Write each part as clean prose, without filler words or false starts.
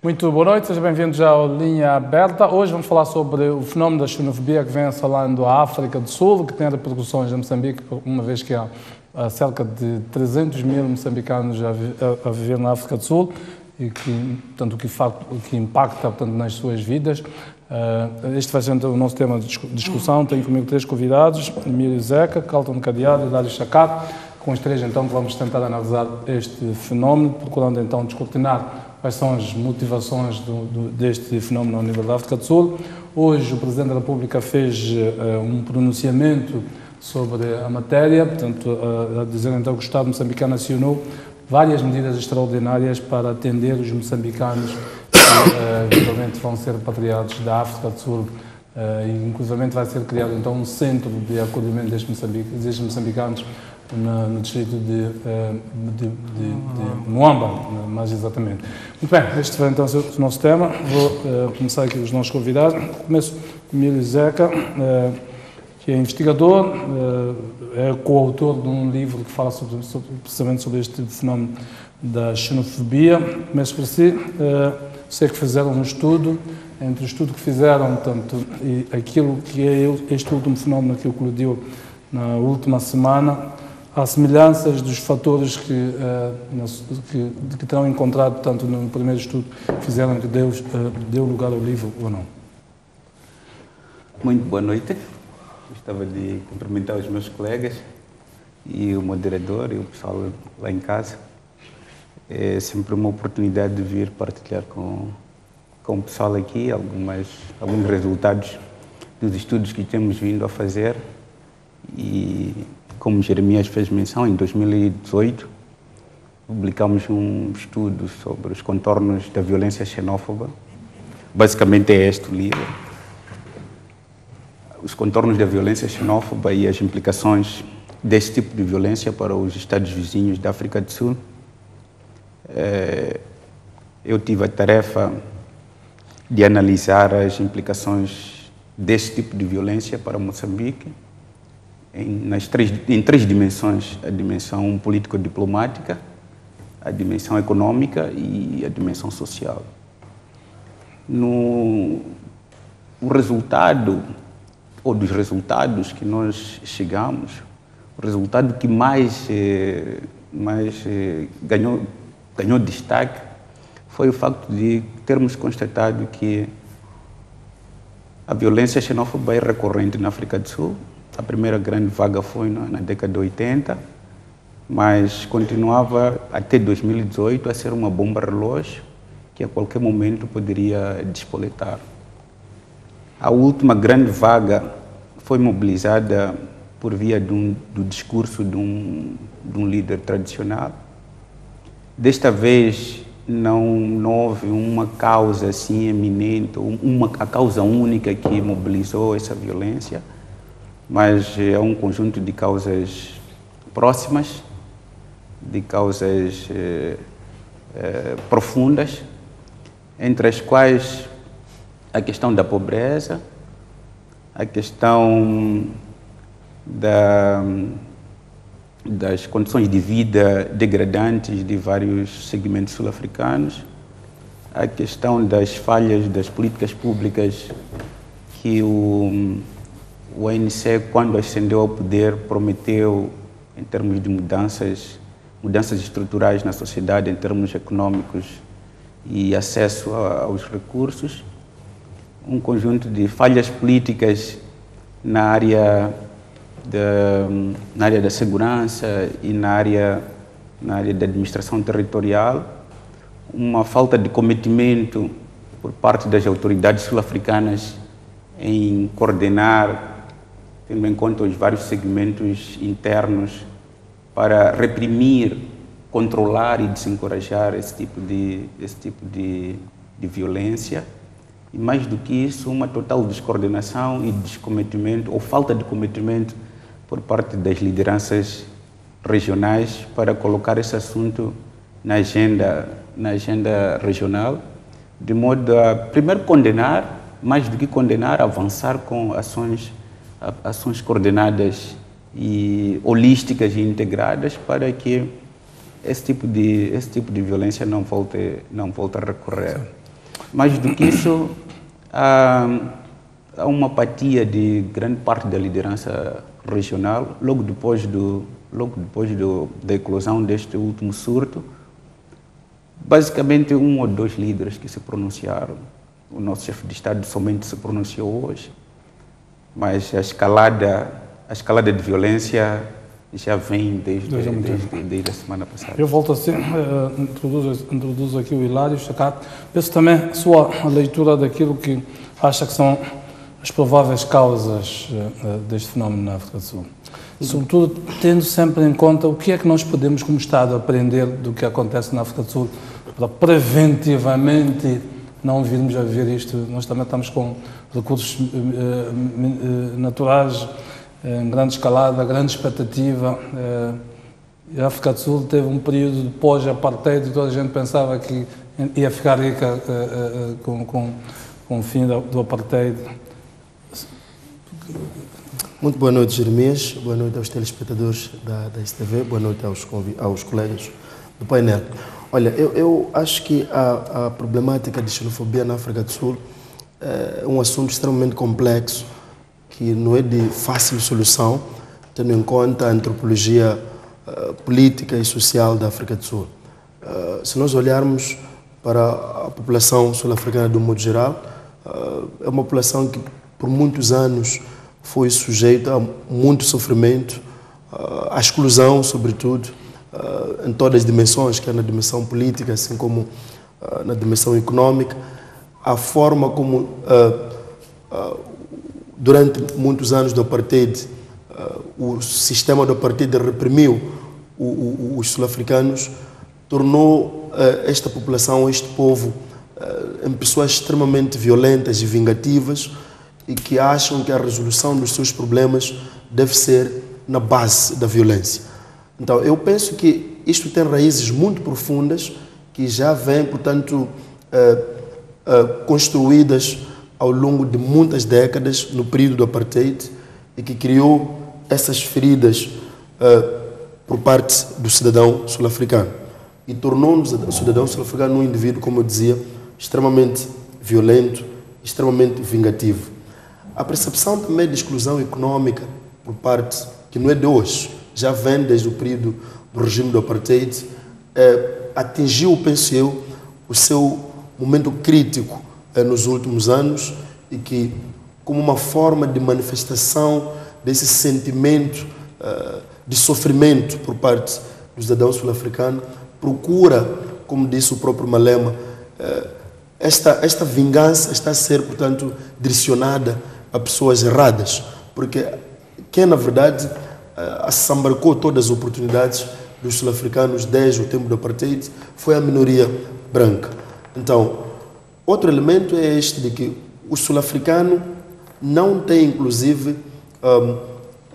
Muito boa noite, sejam bem-vindos ao Linha Aberta. Hoje vamos falar sobre o fenómeno da xenofobia que vem assolando a África do Sul, que tem repercussões em Moçambique, uma vez que há cerca de 300 mil moçambicanos a viver na África do Sul e que, portanto, o que impacta portanto, nas suas vidas. Este vai ser então, o nosso tema de discussão. Tenho comigo três convidados, Emílio Zeca, Calton Cadeado e Dário Chacato. Com os três, então, vamos tentar analisar este fenómeno, procurando, então, descortinar quais são as motivações deste fenómeno ao nível da África do Sul. Hoje, o Presidente da República fez um pronunciamento sobre a matéria, portanto, a dizer, então, que o Estado moçambicano acionou várias medidas extraordinárias para atender os moçambicanos que, eventualmente, vão ser repatriados da África do Sul. Inclusive, vai ser criado, então, um centro de acolhimento destes moçambicanos no distrito de Moamba, mais exatamente. Muito bem, este vai então ser o nosso tema. Vou começar aqui os nossos convidados. Começo com Emílio Zeca, que é investigador, é coautor de um livro que fala precisamente sobre este fenómeno da xenofobia. Começo por si. Sei que fizeram um estudo, entre o estudo que fizeram, portanto, e aquilo que é este último fenómeno que colidiu na última semana, há semelhanças dos fatores que terão encontrado, tanto no primeiro estudo que fizeram, que deu lugar ao livro ou não? Muito boa noite. Gostava de cumprimentar os meus colegas e o moderador e o pessoal lá em casa. É sempre uma oportunidade de vir partilhar com o pessoal aqui alguns resultados dos estudos que temos vindo a fazer. E, como Jeremias fez menção, em 2018 publicamos um estudo sobre os contornos da violência xenófoba. Basicamente é este o livro. Os contornos da violência xenófoba e as implicações desse tipo de violência para os estados vizinhos da África do Sul. Eu tive a tarefa de analisar as implicações desse tipo de violência para Moçambique em três dimensões: a dimensão político-diplomática, a dimensão econômica e a dimensão social. O resultado, ou dos resultados que nós chegamos, o resultado que mais ganhou destaque foi o facto de termos constatado que a violência xenófoba é recorrente na África do Sul. A primeira grande vaga foi na década de 80, mas continuava até 2018 a ser uma bomba relógio que a qualquer momento poderia despoletar. A última grande vaga foi mobilizada por via do discurso de um líder tradicional. Desta vez não houve uma causa assim eminente, a causa única que mobilizou essa violência, mas é um conjunto de causas próximas, de causas profundas, entre as quais a questão da pobreza, a questão das condições de vida degradantes de vários segmentos sul-africanos, a questão das falhas das políticas públicas que o ANC, quando ascendeu ao poder, prometeu em termos de mudanças estruturais na sociedade, em termos econômicos e acesso aos recursos, um conjunto de falhas políticas na área da segurança e na área da administração territorial, uma falta de cometimento por parte das autoridades sul-africanas em coordenar, tendo em conta os vários segmentos internos, para reprimir, controlar e desencorajar esse tipo de violência. E mais do que isso, uma total descoordenação e descometimento, ou falta de cometimento por parte das lideranças regionais para colocar esse assunto na agenda regional, de modo a, primeiro, condenar, mais do que condenar, avançar com ações coordenadas e holísticas e integradas para que esse tipo de violência não volte a recorrer. Mais do que isso, há uma apatia de grande parte da liderança regional, logo depois da eclosão deste último surto. Basicamente, 1 ou 2 líderes que se pronunciaram. O nosso chefe de Estado somente se pronunciou hoje, mas a escalada de violência já vem desde a semana passada. Eu volto assim, introduzo aqui o Hilário Chacat. Penso também a sua leitura daquilo que acha que são as prováveis causas deste fenómeno na África do Sul. Sobretudo, tendo sempre em conta o que é que nós podemos, como Estado, aprender do que acontece na África do Sul para preventivamente não virmos a ver isto. Nós também estamos com recursos naturais em grande escalada, grande expectativa. A África do Sul teve um período de pós-apartheid e toda a gente pensava que ia ficar rica com o fim do apartheid. Muito boa noite, Jeremias. Boa noite aos telespectadores da STV. Boa noite aos colegas do painel. Olha, eu acho que a problemática de xenofobia na África do Sul é um assunto extremamente complexo, que não é de fácil solução, tendo em conta a antropologia política e social da África do Sul. Se nós olharmos para a população sul-africana de um modo geral, é uma população que por muitos anos foi sujeita a muito sofrimento, à exclusão, sobretudo, em todas as dimensões, quer na dimensão política, assim como na dimensão econômica. A forma como, durante muitos anos do apartheid, o sistema do apartheid reprimiu os sul-africanos, tornou esta população, este povo, em pessoas extremamente violentas e vingativas, e que acham que a resolução dos seus problemas deve ser na base da violência. Então, eu penso que isto tem raízes muito profundas, que já vêm, portanto, construídas ao longo de muitas décadas, no período do apartheid, e que criou essas feridas por parte do cidadão sul-africano. E tornou-nos o cidadão sul-africano um indivíduo, como eu dizia, extremamente violento, extremamente vingativo. A percepção também de exclusão econômica por parte, que não é de hoje, já vem desde o período do regime do apartheid, atingiu, penso eu, o seu momento crítico nos últimos anos, e que, como uma forma de manifestação desse sentimento de sofrimento por parte do cidadão sul-africano, procura, como disse o próprio Malema, esta vingança está a ser, portanto, direcionada a pessoas erradas, porque quem, na verdade, assambarcou todas as oportunidades dos sul-africanos desde o tempo do apartheid foi a minoria branca. Então, outro elemento é este de que o sul-africano não tem, inclusive,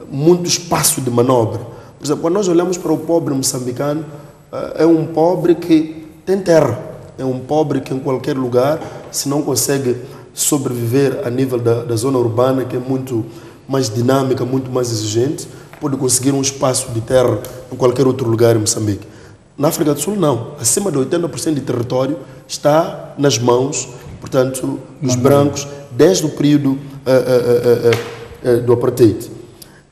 muito espaço de manobra. Por exemplo, quando nós olhamos para o pobre moçambicano, é um pobre que tem terra, é um pobre que em qualquer lugar, se não consegue sobreviver a nível da zona urbana, que é muito mais dinâmica, muito mais exigente, pode conseguir um espaço de terra em qualquer outro lugar em Moçambique. Na África do Sul, não. Acima de 80% de território está nas mãos, portanto, dos brancos, desde o período do apartheid.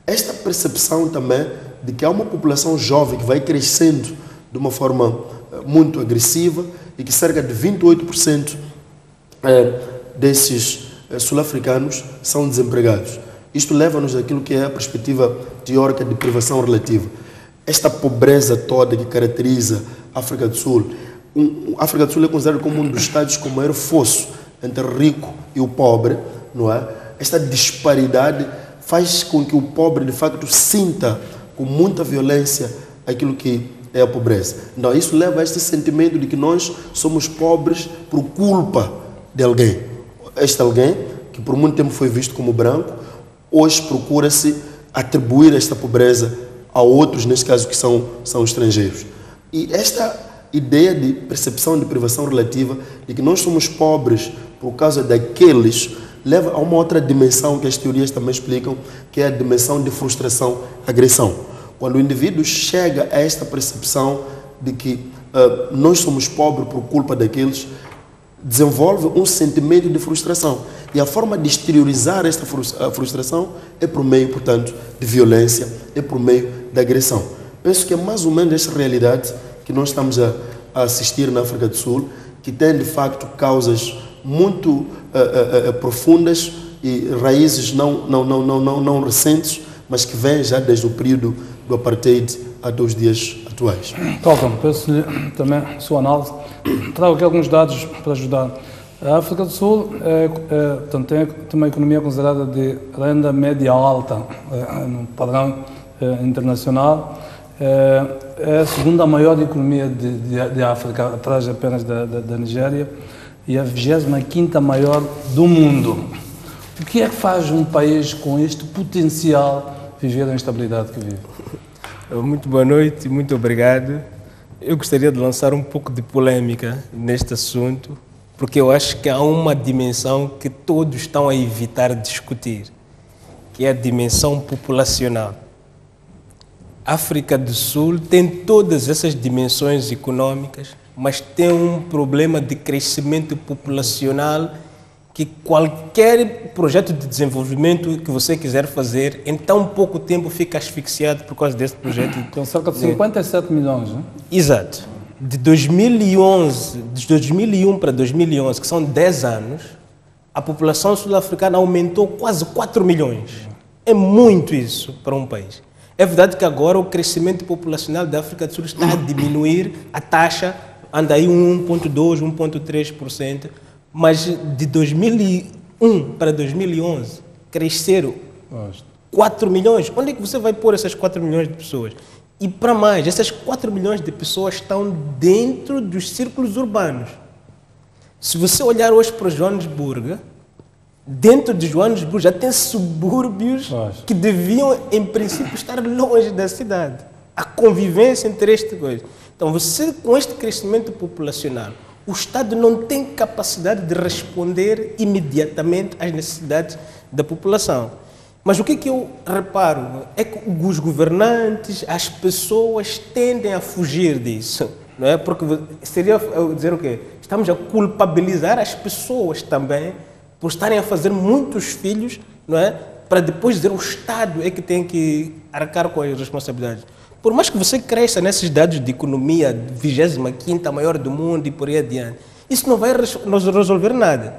Esta percepção também de que há uma população jovem que vai crescendo de uma forma muito agressiva e que cerca de 28% desses sul-africanos são desempregados. Isto leva-nos àquilo que é a perspectiva teórica de privação relativa. Esta pobreza toda que caracteriza a África do Sul, a África do Sul é considerada como um dos estados com maior fosso entre o rico e o pobre, não é? Esta disparidade faz com que o pobre, de facto, sinta com muita violência aquilo que é a pobreza. Então, isso leva a este sentimento de que nós somos pobres por culpa de alguém. Este alguém, que por muito tempo foi visto como branco, hoje procura-se atribuir esta pobreza a outros, neste caso, que são estrangeiros. E esta ideia de percepção de privação relativa, de que nós somos pobres por causa daqueles, leva a uma outra dimensão que as teorias também explicam, que é a dimensão de frustração-agressão. Quando o indivíduo chega a esta percepção de que nós somos pobres por culpa daqueles, desenvolve um sentimento de frustração. E a forma de exteriorizar esta frustração é por meio, portanto, de violência, é por meio da agressão. Penso que é mais ou menos esta realidade que nós estamos a assistir na África do Sul, que tem, de facto, causas muito profundas e raízes não recentes, mas que vêm já desde o período do apartheid até os dias atuais. Tocam, peço-lhe também a sua análise. Trago aqui alguns dados para ajudar. A África do Sul tem uma economia considerada de renda média alta no padrão internacional. É a segunda maior economia de África, atrás apenas da Nigéria, e a 25ª maior do mundo. O que é que faz um país com este potencial viver a instabilidade que vive? Muito boa noite, muito obrigado. Eu gostaria de lançar um pouco de polêmica neste assunto, porque eu acho que há uma dimensão que todos estão a evitar discutir, que é a dimensão populacional. A África do Sul tem todas essas dimensões econômicas, mas tem um problema de crescimento populacional que qualquer projeto de desenvolvimento que você quiser fazer, em tão pouco tempo fica asfixiado por causa desse projeto. Tem cerca de 57 milhões, não é? Exato. De 2001 para 2011, que são 10 anos, a população sul-africana aumentou quase 4 milhões. É muito isso para um país. É verdade que agora o crescimento populacional da África do Sul está a diminuir, a taxa anda aí 1,2%, 1,3%, mas de 2001 para 2011 cresceram 4 milhões. Onde é que você vai pôr essas 4 milhões de pessoas? E para mais, essas 4 milhões de pessoas estão dentro dos círculos urbanos. Se você olhar hoje para Joanesburgo, dentro de Joanesburgo já tem subúrbios que deviam, em princípio, estar longe da cidade. A convivência entre estas coisas. Então, você, com este crescimento populacional, o Estado não tem capacidade de responder imediatamente às necessidades da população. Mas o que eu reparo é que os governantes, as pessoas tendem a fugir disso, não é? Porque seria dizer o quê? Estamos a culpabilizar as pessoas também por estarem a fazer muitos filhos, não é? Para depois dizer o Estado é que tem que arcar com as responsabilidades. Por mais que você cresça nesses dados de economia, 25ª maior do mundo e por aí adiante, isso não vai resolver nada.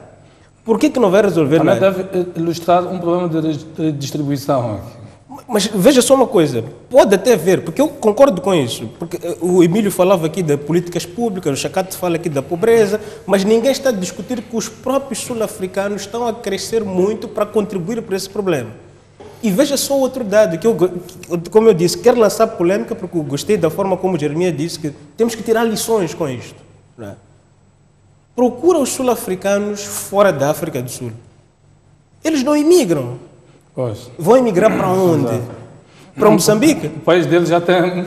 Por que não vai resolver também nada? Deve ilustrar um problema de distribuição. Mas veja só uma coisa, pode até ver, porque eu concordo com isso, porque o Emílio falava aqui de políticas públicas, o Chakato fala aqui da pobreza, mas ninguém está a discutir que os próprios sul-africanos estão a crescer muito para contribuir para esse problema. E veja só outro dado, que como eu disse, quero lançar polêmica porque eu gostei da forma como Jeremias disse que temos que tirar lições com isto. Não é? Procura os sul-africanos fora da África do Sul. Eles não imigram. Pois. Vão emigrar para onde? Exato. Para Moçambique? O país deles já tem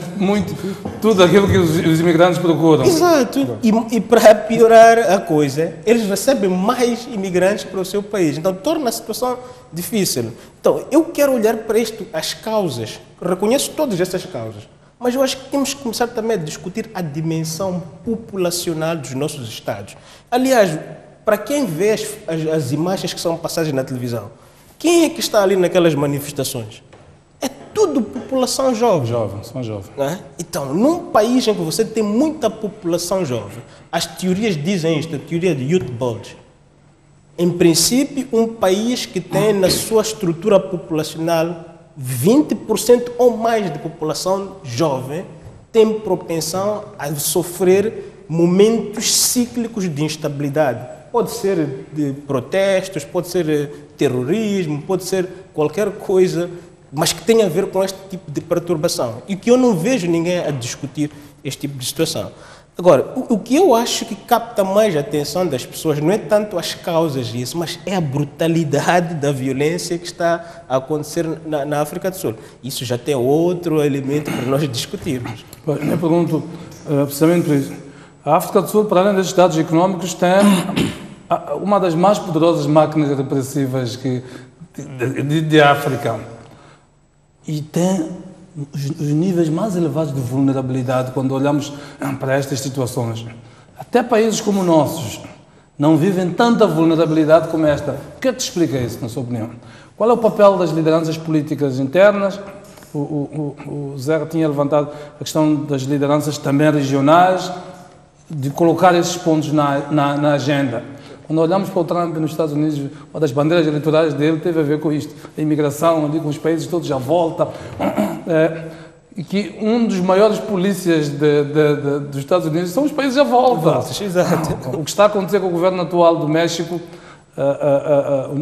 tudo aquilo que os imigrantes procuram. Exato. E para piorar a coisa, eles recebem mais imigrantes para o seu país. Então, torna a situação difícil. Então, eu quero olhar para isto, as causas. Reconheço todas essas causas. Mas eu acho que temos que começar também a discutir a dimensão populacional dos nossos Estados. Aliás, para quem vê as imagens que são passadas na televisão, quem é que está ali naquelas manifestações? É tudo população jovem. São jovens. É? Então, num país em que você tem muita população jovem, as teorias dizem isto, a teoria de Youth Bulge. Em princípio, um país que tem na sua estrutura populacional 20% ou mais de população jovem tem propensão a sofrer momentos cíclicos de instabilidade. Pode ser de protestos, pode ser terrorismo, pode ser qualquer coisa, mas que tenha a ver com este tipo de perturbação. E que eu não vejo ninguém a discutir este tipo de situação. Agora, o que eu acho que capta mais a atenção das pessoas não é tanto as causas disso, mas é a brutalidade da violência que está a acontecer na África do Sul. Isso já tem outro elemento para nós discutirmos. Eu pergunto, precisamente por isso, a África do Sul, para além destes dados económicos, tem uma das mais poderosas máquinas repressivas de África. E tem os níveis mais elevados de vulnerabilidade quando olhamos para estas situações. Até países como o nossos não vivem tanta vulnerabilidade como esta. O que é que te explica isso, na sua opinião? Qual é o papel das lideranças políticas internas? O Zé tinha levantado a questão das lideranças também regionais, de colocar esses pontos na agenda. Quando olhamos para o Trump nos Estados Unidos, uma das bandeiras eleitorais dele teve a ver com isto, a imigração ali com os países todos à volta, e que um dos maiores polícias dos Estados Unidos são os países à volta. Exato. O que está a acontecer com o governo atual do México,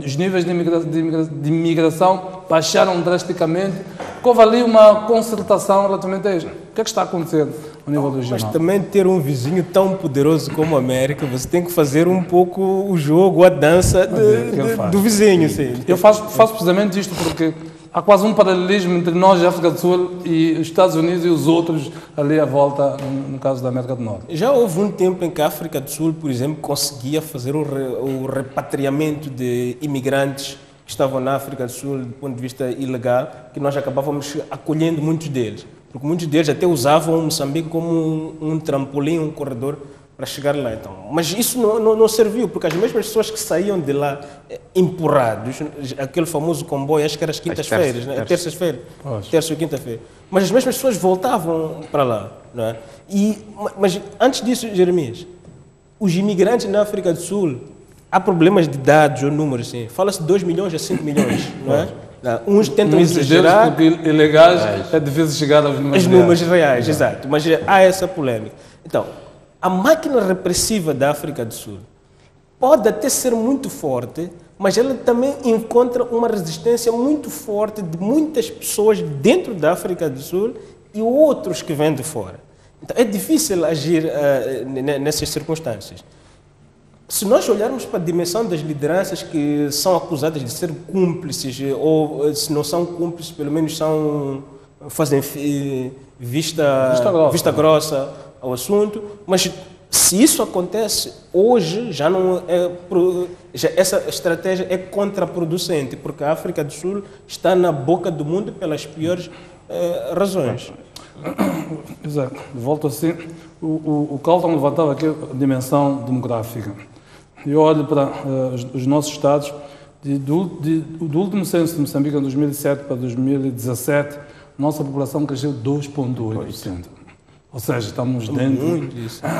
os níveis de imigração baixaram drasticamente, houve ali uma concertação relativamente a isto. O que é que está a acontecer ao nível regional? Mas também ter um vizinho tão poderoso como a América, você tem que fazer um pouco o jogo, a dança do vizinho. Sim. Eu faço precisamente isto porque há quase um paralelismo entre nós, a África do Sul, e os Estados Unidos e os outros ali à volta, no caso da América do Norte. Já houve um tempo em que a África do Sul, por exemplo, conseguia fazer o repatriamento de imigrantes que estavam na África do Sul do ponto de vista ilegal, que nós acabávamos acolhendo muitos deles. Porque muitos deles até usavam Moçambique como um trampolim, um corredor para chegar lá. Então. Mas isso não serviu, porque as mesmas pessoas que saíam de lá empurrados, aquele famoso comboio, acho que era as quintas-feiras, né? Terças-feiras, terça ou quinta-feira, mas as mesmas pessoas voltavam para lá. Não é? Mas antes disso, Jeremias, os imigrantes na África do Sul, há problemas de dados ou números, assim. Fala-se de 2 milhões a 5 milhões, não é? Uns tentam exagerar. Porque ilegais é difícil chegar aos números reais. Exato. Mas há essa polêmica. Então, a máquina repressiva da África do Sul pode até ser muito forte, mas ela também encontra uma resistência muito forte de muitas pessoas dentro da África do Sul e outros que vêm de fora. Então, é difícil agir nessas circunstâncias. Se nós olharmos para a dimensão das lideranças que são acusadas de ser cúmplices, ou se não são cúmplices, pelo menos fazem vista grossa ao assunto, mas se isso acontece, hoje essa estratégia é contraproducente, porque a África do Sul está na boca do mundo pelas piores razões. Exato. Volto assim. O Carlton levantava aqui a dimensão demográfica. Eu olho para os nossos estados, do último censo de Moçambique, em 2007 para 2017, nossa população cresceu 2,8%. Ou seja, estamos dentro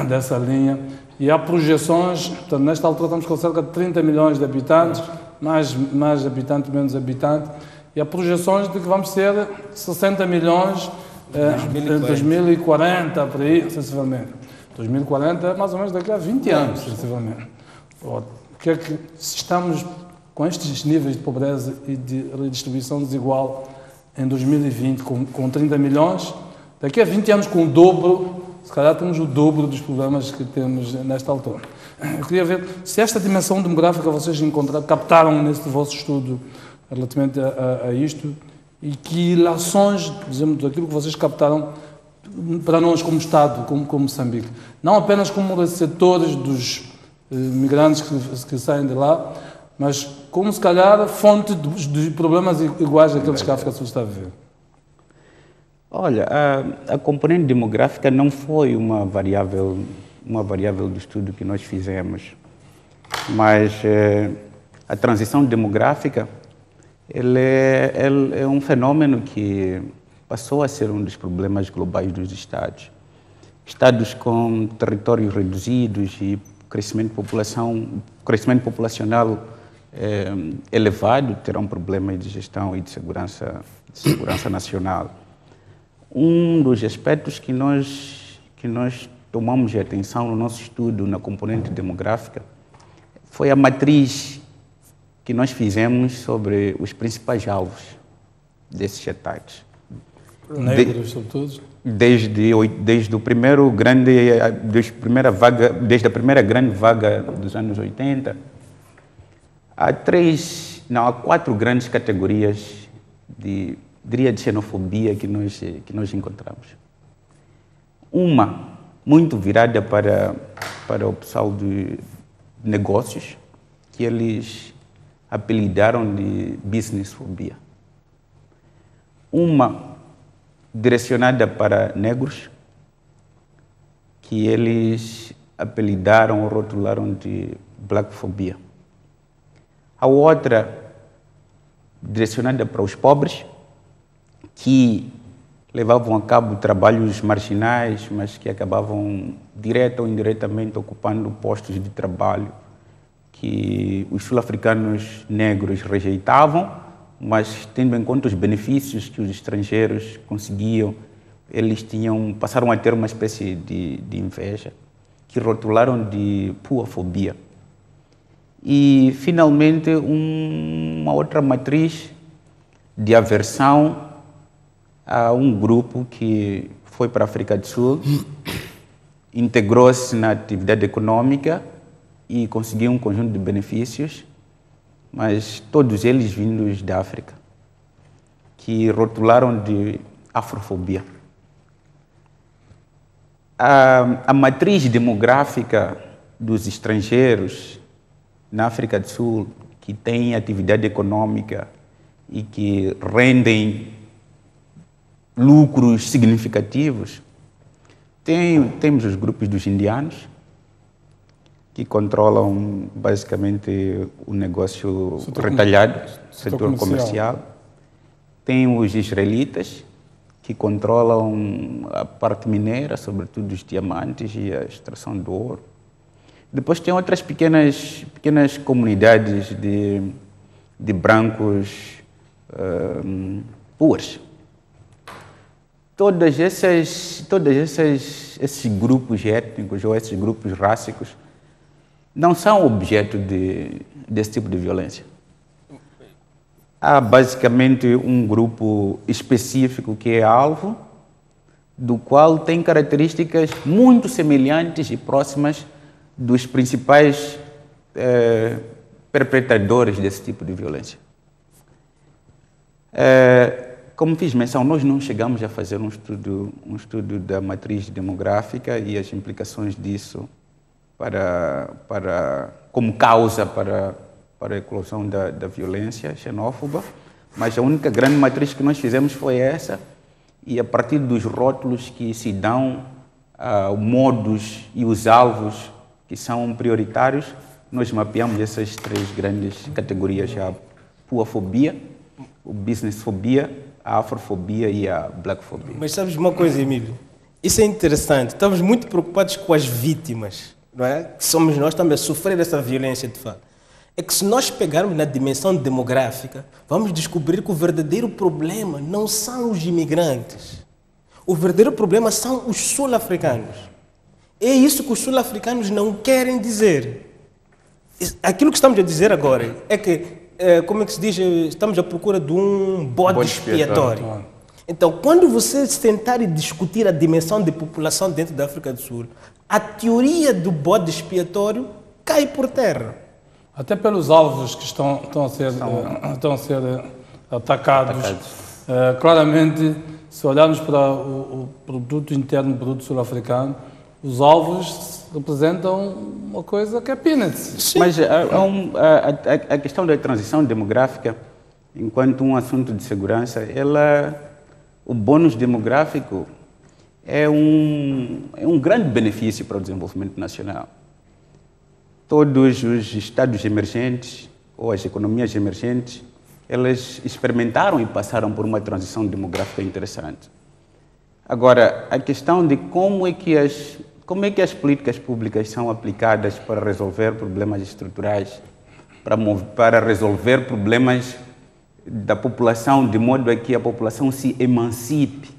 dessa linha. E há projeções, portanto, nesta altura estamos com cerca de 30 milhões de habitantes, mais habitante, menos habitante, e há projeções de que vamos ser 60 milhões em 2040, por aí, sensivelmente. 2040, mais ou menos daqui a 20 anos, sensivelmente. Que é que, se estamos com estes níveis de pobreza e de redistribuição desigual em 2020 com 30 milhões, daqui a 20 anos com o dobro, se calhar temos o dobro dos problemas que temos nesta altura. Eu queria ver se esta dimensão demográfica vocês captaram neste vosso estudo relativamente a isto e que ilações, dizemos, daquilo que vocês captaram para nós como Estado, como Moçambique. Não apenas como receptores dos migrantes que saem de lá, mas como, se calhar, fonte de problemas iguais àqueles que a África do Sul está a viver. Olha, a componente demográfica não foi uma variável do estudo que nós fizemos, mas a transição demográfica ele é um fenômeno que passou a ser um dos problemas globais dos Estados. Estados com territórios reduzidos e crescimento populacional elevado terão problemas de gestão e de segurança nacional. Um dos aspectos que nós tomamos de atenção no nosso estudo na componente demográfica foi a matriz que nós fizemos sobre os principais alvos desses ataques. Negros, sobretudo? Desde a primeira grande vaga dos anos 80, há 4 grandes categorias de xenofobia que nós encontramos. Uma muito virada para o pessoal de negócios, que eles apelidaram de businessfobia. Uma direcionada para negros, que eles apelidaram ou rotularam de blackfobia. A outra, direcionada para os pobres, que levavam a cabo trabalhos marginais, mas que acabavam direta ou indiretamente ocupando postos de trabalho que os sul-africanos negros rejeitavam, mas tendo em conta os benefícios que os estrangeiros conseguiam, eles passaram a ter uma espécie de inveja, que rotularam de puafobia. E, finalmente, uma outra matriz de aversão a um grupo que foi para a África do Sul, integrou-se na atividade econômica e conseguiu um conjunto de benefícios, mas todos eles vindos da África, que rotularam de afrofobia. A matriz demográfica dos estrangeiros na África do Sul, que têm atividade econômica e que rendem lucros significativos, temos os grupos dos indianos, que controlam basicamente o negócio retalhado, setor comercial. Tem os israelitas, que controlam a parte mineira, sobretudo os diamantes e a extração do ouro. Depois tem outras pequenas comunidades de brancos puas. Todos esses grupos étnicos ou esses grupos rássicos não são objeto desse tipo de violência. Há basicamente um grupo específico que é alvo, do qual tem características muito semelhantes e próximas dos principais perpetradores desse tipo de violência. Como fiz menção, nós não chegamos a fazer um estudo da matriz demográfica e as implicações disso como causa para a eclosão da violência xenófoba, mas a única grande matriz que nós fizemos foi essa, e a partir dos rótulos que se dão, os modos e os alvos que são prioritários, nós mapeamos essas três grandes categorias: a puafobia, o businessfobia, a afrofobia e a blackfobia. Mas sabes uma coisa, Emílio? Isso é interessante. Estamos muito preocupados com as vítimas, não é? Que somos nós também a sofrer essa violência, de fato. É que se nós pegarmos na dimensão demográfica, vamos descobrir que o verdadeiro problema não são os imigrantes. O verdadeiro problema são os sul-africanos. É isso que os sul-africanos não querem dizer. Aquilo que estamos a dizer agora é que, como é que se diz, estamos à procura de um bode expiatório. Então, quando você tentar discutir a dimensão de população dentro da África do Sul, a teoria do bode expiatório cai por terra. Até pelos alvos que estão a ser atacados. Claramente, se olharmos para o produto interno bruto sul-africano, os alvos representam uma coisa que é peanuts. Mas a questão da transição demográfica, enquanto um assunto de segurança, o bônus demográfico é um grande benefício para o desenvolvimento nacional. Todos os estados emergentes ou as economias emergentes, elas experimentaram e passaram por uma transição demográfica interessante. Agora, a questão de como é que as políticas públicas são aplicadas para resolver problemas estruturais, para resolver problemas da população, de modo a que a população se emancipe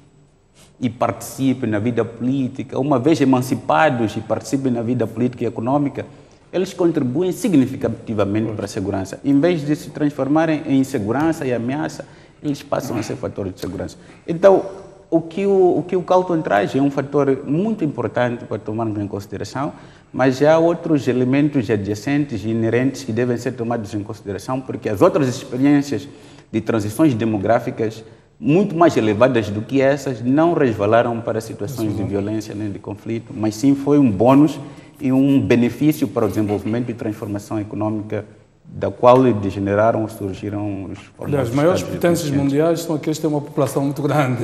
e participe na vida política. Uma vez emancipados e participem na vida política e econômica, eles contribuem significativamente para a segurança. Em vez de se transformarem em insegurança e ameaça, eles passam a ser fatores de segurança. Então, o que o Carlton traz é um fator muito importante para tomarmos em consideração, mas há outros elementos adjacentes e inerentes que devem ser tomados em consideração, porque as outras experiências de transições demográficas muito mais elevadas do que essas não resvalaram para situações de violência nem de conflito, mas sim foi um bônus e um benefício para o desenvolvimento e transformação econômica da qual degeneraram, surgiram os As maiores Estados potências emergentes. mundiais são aqueles que têm uma população muito grande.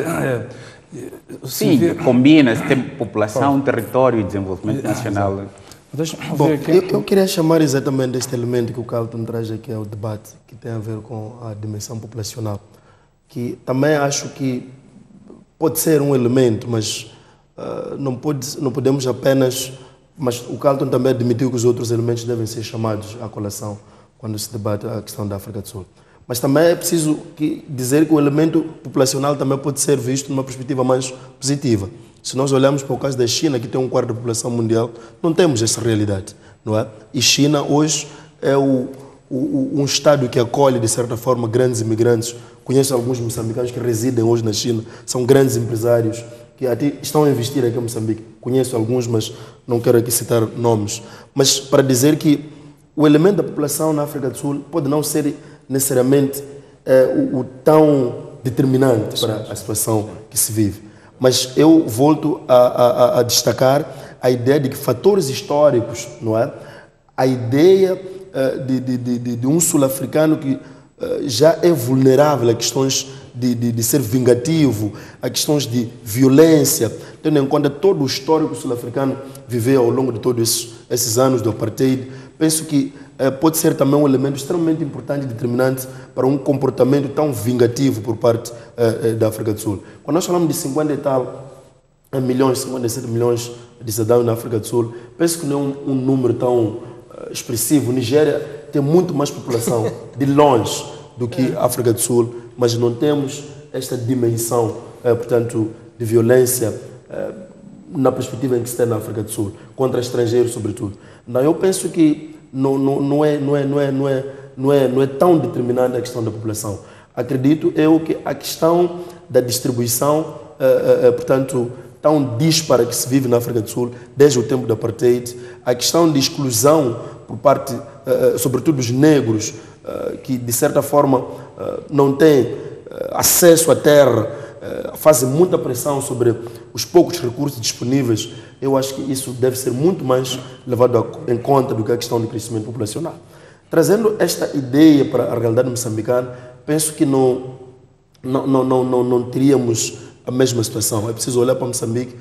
Sim, combina-se, tem população, território e desenvolvimento nacional. Deixa-me Bom, ver aqui. eu queria chamar exatamente este elemento que o Carlton traz aqui ao debate, que tem a ver com a dimensão populacional, que também acho que pode ser um elemento, mas não podemos apenas... Mas o Carlton também admitiu que os outros elementos devem ser chamados à colação quando se debate a questão da África do Sul. Mas também é preciso dizer que o elemento populacional também pode ser visto numa perspectiva mais positiva. Se nós olharmos para o caso da China, que tem 1/4 da população mundial, não temos essa realidade, não é? E China hoje é um Estado que acolhe, de certa forma, grandes imigrantes. Conheço alguns moçambicanos que residem hoje na China, são grandes empresários que até estão a investir aqui em Moçambique. Conheço alguns, mas não quero aqui citar nomes. Mas para dizer que o elemento da população na África do Sul pode não ser necessariamente o tão determinante para a situação que se vive. Mas eu volto a destacar a ideia de que fatores históricos, não é? A ideia de um sul-africano que já é vulnerável a questões de ser vingativo, a questões de violência, tendo em conta todo o histórico sul-africano viveu ao longo de todos esses anos do apartheid. Penso que pode ser também um elemento extremamente importante e determinante para um comportamento tão vingativo por parte da África do Sul. Quando nós falamos de 50 e tal milhões, 57 milhões de cidadãos na África do Sul, penso que não é um número tão expressivo. Nigéria tem muito mais população de longe do que a África do Sul, mas não temos esta dimensão, portanto, de violência na perspectiva em que se tem na África do Sul, contra estrangeiros sobretudo. Não, eu penso que não é tão determinante a questão da população. Acredito eu que a questão da distribuição, portanto, tão dispara que se vive na África do Sul desde o tempo do apartheid, a questão de exclusão por parte, sobretudo dos negros, que de certa forma não têm acesso à terra, fazem muita pressão sobre os poucos recursos disponíveis. Eu acho que isso deve ser muito mais levado em conta do que a questão do crescimento populacional. Trazendo esta ideia para a realidade moçambicana, penso que não teríamos a mesma situação. É preciso olhar para Moçambique,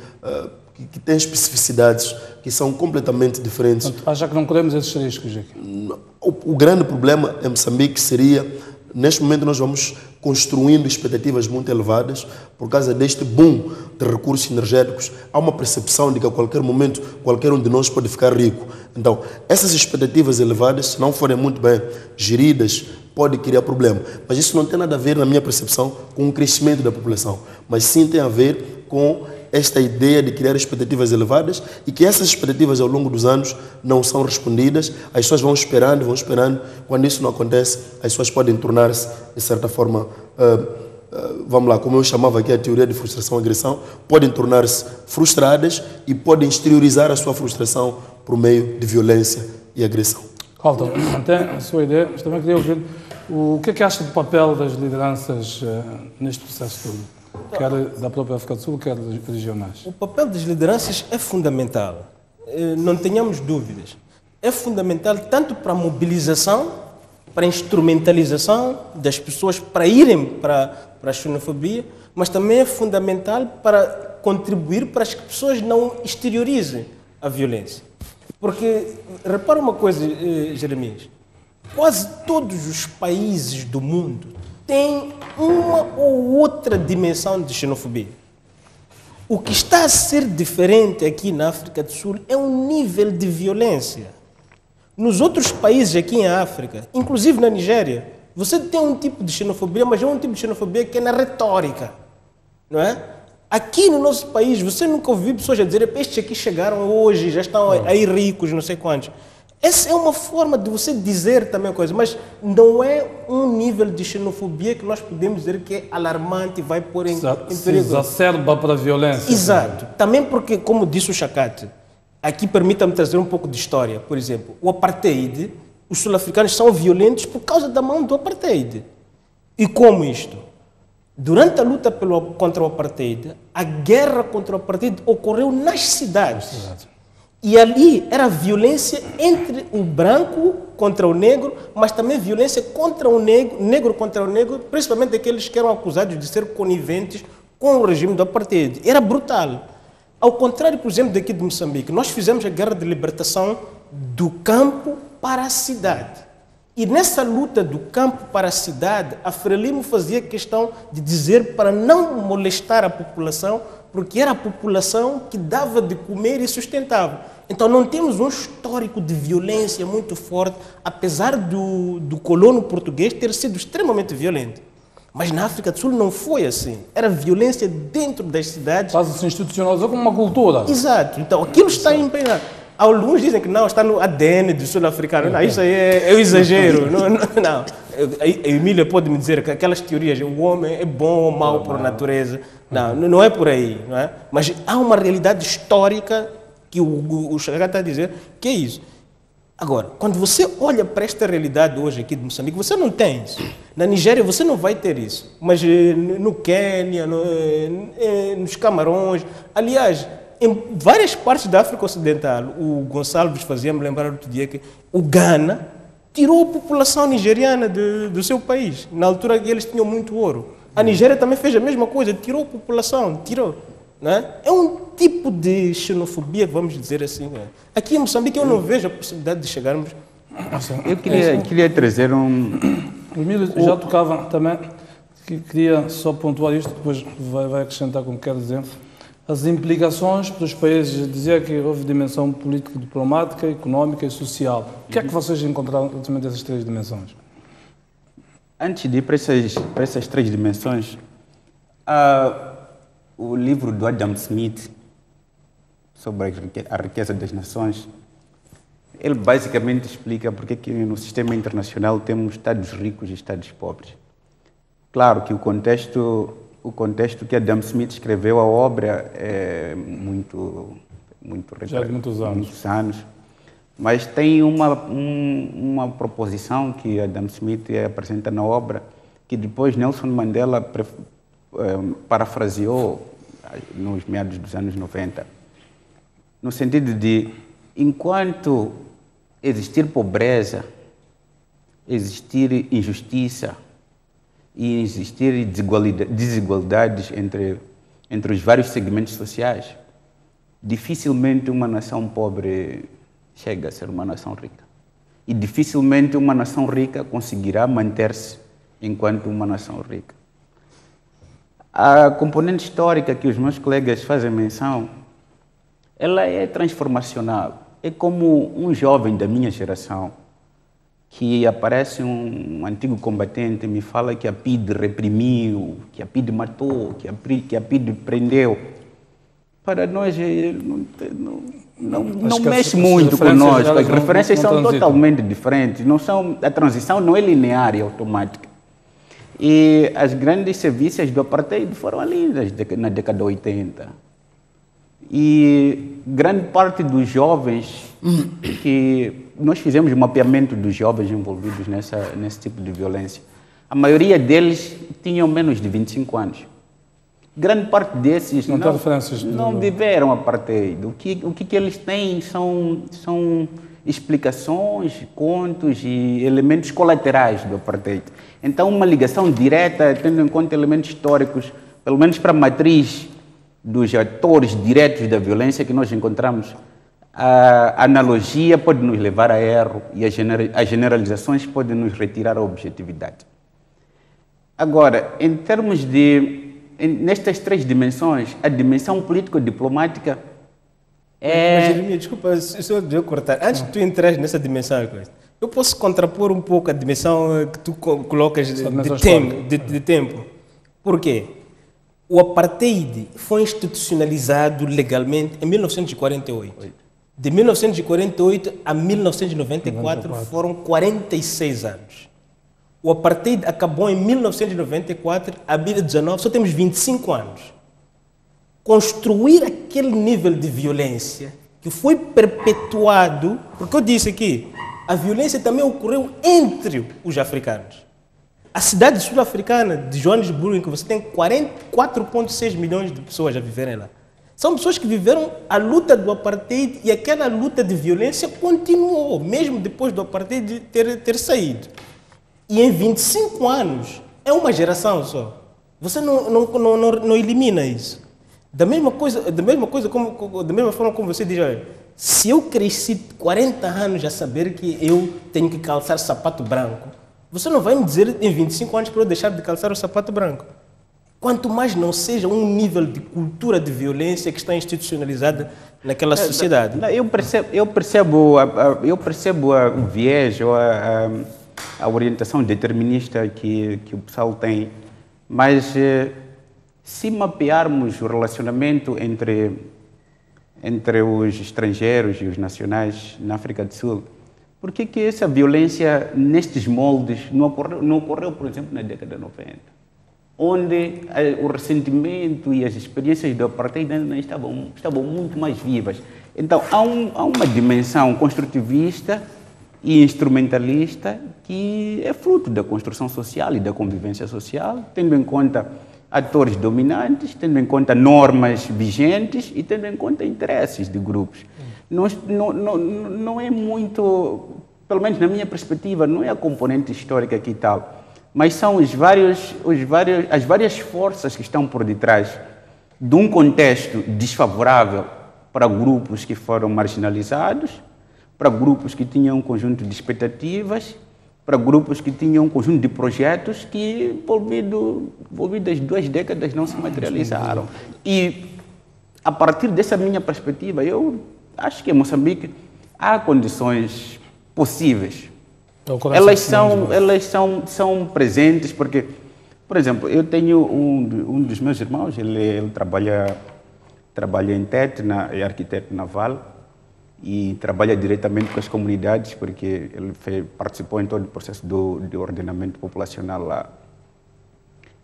que tem especificidades que são completamente diferentes. Portanto, acha que não corremos esses riscos aqui? O grande problema em Moçambique seria, neste momento nós vamos construindo expectativas muito elevadas por causa deste boom de recursos energéticos. Há uma percepção de que a qualquer momento qualquer um de nós pode ficar rico. Então, essas expectativas elevadas, se não forem muito bem geridas, pode criar problema. Mas isso não tem nada a ver, na minha percepção, com o crescimento da população, mas sim tem a ver com esta ideia de criar expectativas elevadas e que essas expectativas ao longo dos anos não são respondidas, as pessoas vão esperando, quando isso não acontece, as pessoas podem tornar-se, de certa forma, vamos lá, como eu chamava aqui a teoria de frustração-agressão, podem tornar-se frustradas e podem exteriorizar a sua frustração por meio de violência e agressão. Carlton, até a sua ideia, mas também queria ouvir o que é que acha do papel das lideranças neste processo todo? Quer da própria África do Sul, quer regionais. O papel das lideranças é fundamental, não tenhamos dúvidas. É fundamental tanto para a mobilização, para a instrumentalização das pessoas para irem para a xenofobia, mas também é fundamental para contribuir para que as pessoas não exteriorizem a violência. Porque, repara uma coisa, Jeremias, quase todos os países do mundo têm uma ou outra dimensão de xenofobia. O que está a ser diferente aqui na África do Sul é o nível de violência. Nos outros países aqui em África, inclusive na Nigéria, você tem um tipo de xenofobia, mas é um tipo de xenofobia que é na retórica, não é? Aqui no nosso país, você nunca ouviu pessoas a dizer: estes aqui chegaram hoje, já estão aí ricos, não sei quantos. Essa é uma forma de você dizer também a coisa, mas não é um nível de xenofobia que nós podemos dizer que é alarmante e vai pôr em perigo. Se exacerba para a violência. Exato. Também porque, como disse o Chakate, aqui permita-me trazer um pouco de história. Por exemplo, o apartheid, os sul-africanos são violentos por causa da mão do apartheid. E como isto? Durante a luta contra o apartheid, a guerra contra o apartheid ocorreu nas cidades. E ali era violência entre o branco contra o negro, mas também violência contra o negro contra o negro, principalmente aqueles que eram acusados de ser coniventes com o regime do apartheid. Era brutal. Ao contrário, por exemplo, daqui de Moçambique, nós fizemos a guerra de libertação do campo para a cidade. E nessa luta do campo para a cidade, a Frelimo fazia questão de dizer para não molestar a população, porque era a população que dava de comer e sustentava. Então não temos um histórico de violência muito forte, apesar do colono português ter sido extremamente violento. Mas na África do Sul não foi assim. Era violência dentro das cidades. Quase se institucionalizou como uma cultura. Exato. Então aquilo está empenhado. Alguns dizem que não, está no ADN do sul-africano. Não, isso aí é o exagero. Não. A Emília pode me dizer que aquelas teorias, o homem é bom ou mau por natureza. Não é por aí. Não é? Mas há uma realidade histórica que o Xará está a dizer que é isso. Agora, quando você olha para esta realidade hoje aqui de Moçambique, você não tem isso. Na Nigéria você não vai ter isso. Mas no Quênia, nos Camarões, aliás, em várias partes da África Ocidental, o Gonçalves fazia-me lembrar outro dia que o Ghana tirou a população nigeriana do seu país. Na altura eles tinham muito ouro. A Nigéria também fez a mesma coisa, tirou a população, tirou. Né? É um tipo de xenofobia, vamos dizer assim. Né? Aqui em Moçambique eu não vejo a possibilidade de chegarmos... Eu queria trazer um... O Emílio já tocava também, queria só pontuar isto, depois vai acrescentar como quer dizer. As implicações para os países, dizia que houve dimensão política, diplomática, económica e social. O que é que vocês encontraram relativamente essas três dimensões? Antes de ir para essas três dimensões, o livro do Adam Smith sobre a riqueza das nações, ele basicamente explica porque que no sistema internacional temos estados ricos e estados pobres. Claro que o contexto que Adam Smith escreveu a obra é muito já de muitos anos, mas tem uma proposição que Adam Smith apresenta na obra que depois Nelson Mandela parafraseou nos meados dos anos 90, no sentido de enquanto existir pobreza, existir injustiça e existir desigualdades entre os vários segmentos sociais, dificilmente uma nação pobre chega a ser uma nação rica. E dificilmente uma nação rica conseguirá manter-se enquanto uma nação rica. A componente histórica que os meus colegas fazem menção, ela é transformacional. É como um jovem da minha geração que aparece um antigo combatente e me fala que a PIDE reprimiu, que a PIDE matou, que a PIDE prendeu. Para nós não mexe muito conosco. As referências são totalmente diferentes. A transição não é linear e automática. E as grandes serviços do apartheid foram ali na década de 80. E grande parte dos jovens, que nós fizemos um mapeamento dos jovens envolvidos nesse tipo de violência, a maioria deles tinham menos de 25 anos. Grande parte desses não viveram apartheid. O que eles têm são explicações, contos e elementos colaterais do apartheid. Então, uma ligação direta, tendo em conta elementos históricos, pelo menos para a matriz dos atores diretos da violência que nós encontramos, a analogia pode nos levar a erro e as generalizações podem nos retirar a objetividade. Agora, em termos nestas três dimensões, a dimensão político-diplomática Mas, Jeremias, desculpa, se eu devo cortar. Antes de tu entrar nessa dimensão, eu posso contrapor um pouco a dimensão que tu colocas de tempo. Por quê? O apartheid foi institucionalizado legalmente em 1948. De 1948 a 1994 foram 46 anos. O apartheid acabou em 1994, a 2019 só temos 25 anos. Construir aquele nível de violência que foi perpetuado, porque eu disse aqui, a violência também ocorreu entre os africanos. A cidade sul-africana de Joanesburgo, em que você tem 4,6 milhões de pessoas a viverem lá. São pessoas que viveram a luta do apartheid e aquela luta de violência continuou, mesmo depois do apartheid ter saído. E em 25 anos, é uma geração só. Você não elimina isso. Da mesma forma como você diz, olha, se eu cresci 40 anos a saber que eu tenho que calçar sapato branco, você não vai me dizer em 25 anos para eu deixar de calçar o sapato branco. Quanto mais não seja um nível de cultura de violência que está institucionalizada naquela sociedade. Eu percebo o viés ou a orientação determinista que o pessoal tem, mas se mapearmos o relacionamento entre os estrangeiros e os nacionais na África do Sul, por que essa violência nestes moldes não ocorreu, por exemplo, na década de 90? Onde o ressentimento e as experiências do apartheid ainda estavam muito mais vivas. Então, há uma dimensão construtivista e instrumentalista que é fruto da construção social e da convivência social, tendo em conta atores dominantes, tendo em conta normas vigentes e tendo em conta interesses de grupos. Não é muito, pelo menos na minha perspectiva, não é a componente histórica que tal, mas são as várias forças que estão por detrás de um contexto desfavorável para grupos que foram marginalizados, para grupos que tinham um conjunto de expectativas, para grupos que tinham um conjunto de projetos que, envolvidas 2 décadas, não se materializaram. E, a partir dessa minha perspectiva, eu acho que em Moçambique há condições possíveis. Elas são presentes porque, por exemplo, eu tenho um dos meus irmãos, ele trabalha em TET, é arquiteto naval, e trabalha diretamente com as comunidades, porque ele participou em todo o processo de ordenamento populacional lá.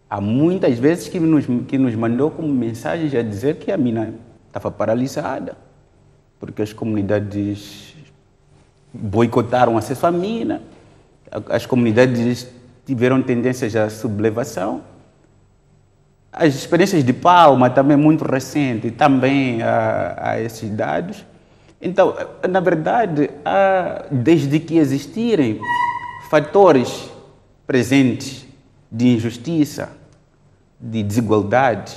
Há muitas vezes que nos mandou como mensagens a dizer que a mina estava paralisada, porque as comunidades boicotaram o acesso à mina, as comunidades tiveram tendências à sublevação. As experiências de Palma, também muito recente, também há esses dados. Então, na verdade, desde que existirem fatores presentes de injustiça, de desigualdade,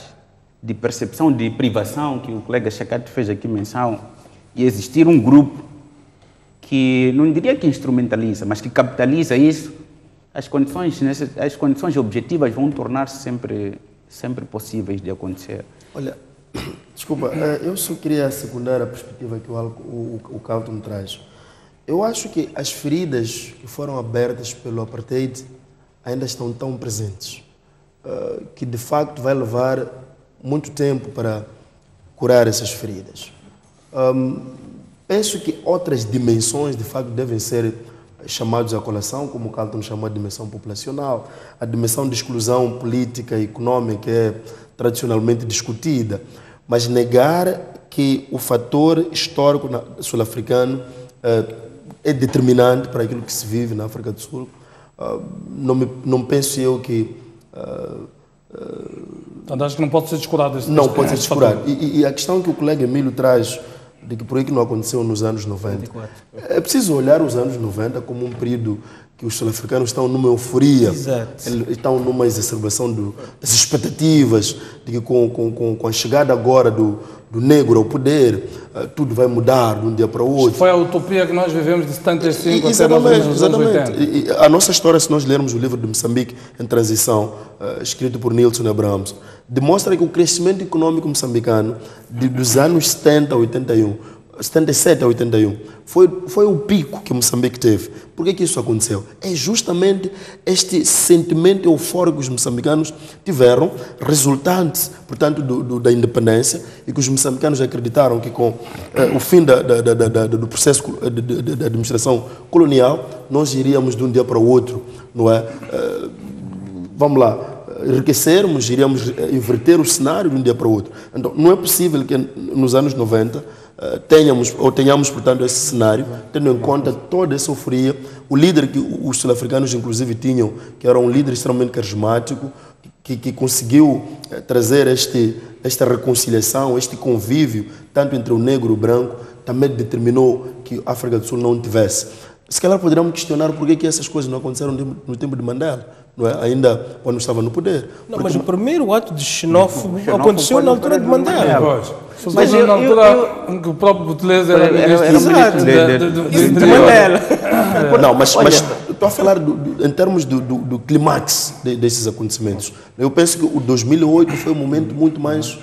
de percepção de privação, que o colega Chacate fez aqui menção, e existir um grupo que, não diria que instrumentaliza, mas que capitaliza isso, as condições objetivas vão tornar-se sempre possíveis de acontecer. Olha, desculpa, eu só queria secundar a perspectiva que o Carlton traz. Eu acho que as feridas que foram abertas pelo apartheid ainda estão tão presentes, que de facto vai levar muito tempo para curar essas feridas. Penso que outras dimensões, de facto, devem ser chamadas à colação, como o Carlton chamou de dimensão populacional, a dimensão de exclusão política e econômica é tradicionalmente discutida, mas negar que o fator histórico sul-africano é determinante para aquilo que se vive na África do Sul, não penso eu que... Então, acho que não pode ser descurado. Não pode ser descurado. E a questão que o colega Emílio traz, de que por aí que não aconteceu nos anos 90, 24. É preciso olhar os anos 90 como um período que os sul-africanos estão numa euforia. Exato. Estão numa exacerbação das expectativas de que com a chegada agora do negro ao poder, tudo vai mudar de um dia para o outro. Foi a utopia que nós vivemos de 75 até nos anos 80. E a nossa história, se nós lermos o livro de Moçambique em Transição, escrito por Nilson Abrams, demonstra que o crescimento econômico moçambicano dos anos 70 a 81, 77 a 81, foi o pico que Moçambique teve. Por que isso aconteceu? É justamente este sentimento eufórico que os moçambicanos tiveram, resultante, portanto, da independência, e que os moçambicanos acreditaram que com o fim do processo da administração colonial, nós iríamos de um dia para o outro, não é? Vamos lá, enriquecermos, iríamos inverter o cenário de um dia para o outro. Então, não é possível que nos anos 90 tenhamos, portanto, esse cenário, tendo em conta toda essa euforia, o líder que os sul-africanos, inclusive, tinham, que era um líder extremamente carismático, que conseguiu trazer esta reconciliação, este convívio, tanto entre o negro e o branco, também determinou que a África do Sul não tivesse. Se calhar poderíamos questionar por que essas coisas não aconteceram no tempo de Mandela, não é? Ainda quando estava no poder. Não, mas o primeiro ato de xenófobo aconteceu na altura de Mandela. Mas na altura em que o próprio Botelhas era ministro de Mandela. Não, mas estou a falar em termos do clímax desses acontecimentos. Eu penso que o 2008 foi um momento muito mais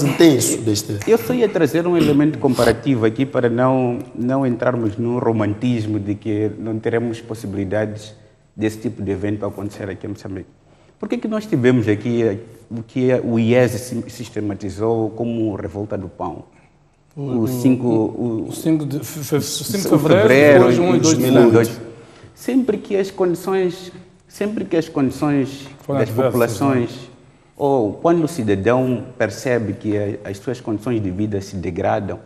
intenso deste. Eu só ia trazer um elemento comparativo aqui para não entrarmos no romantismo de que não teremos possibilidades desse tipo de evento acontecer aqui em Moçambique. Por que nós tivemos aqui o que o IES sistematizou como revolta do pão? O 5 de fevereiro de 2002. Sempre que as condições das populações, ou quando o cidadão percebe que as suas condições de vida se degradam,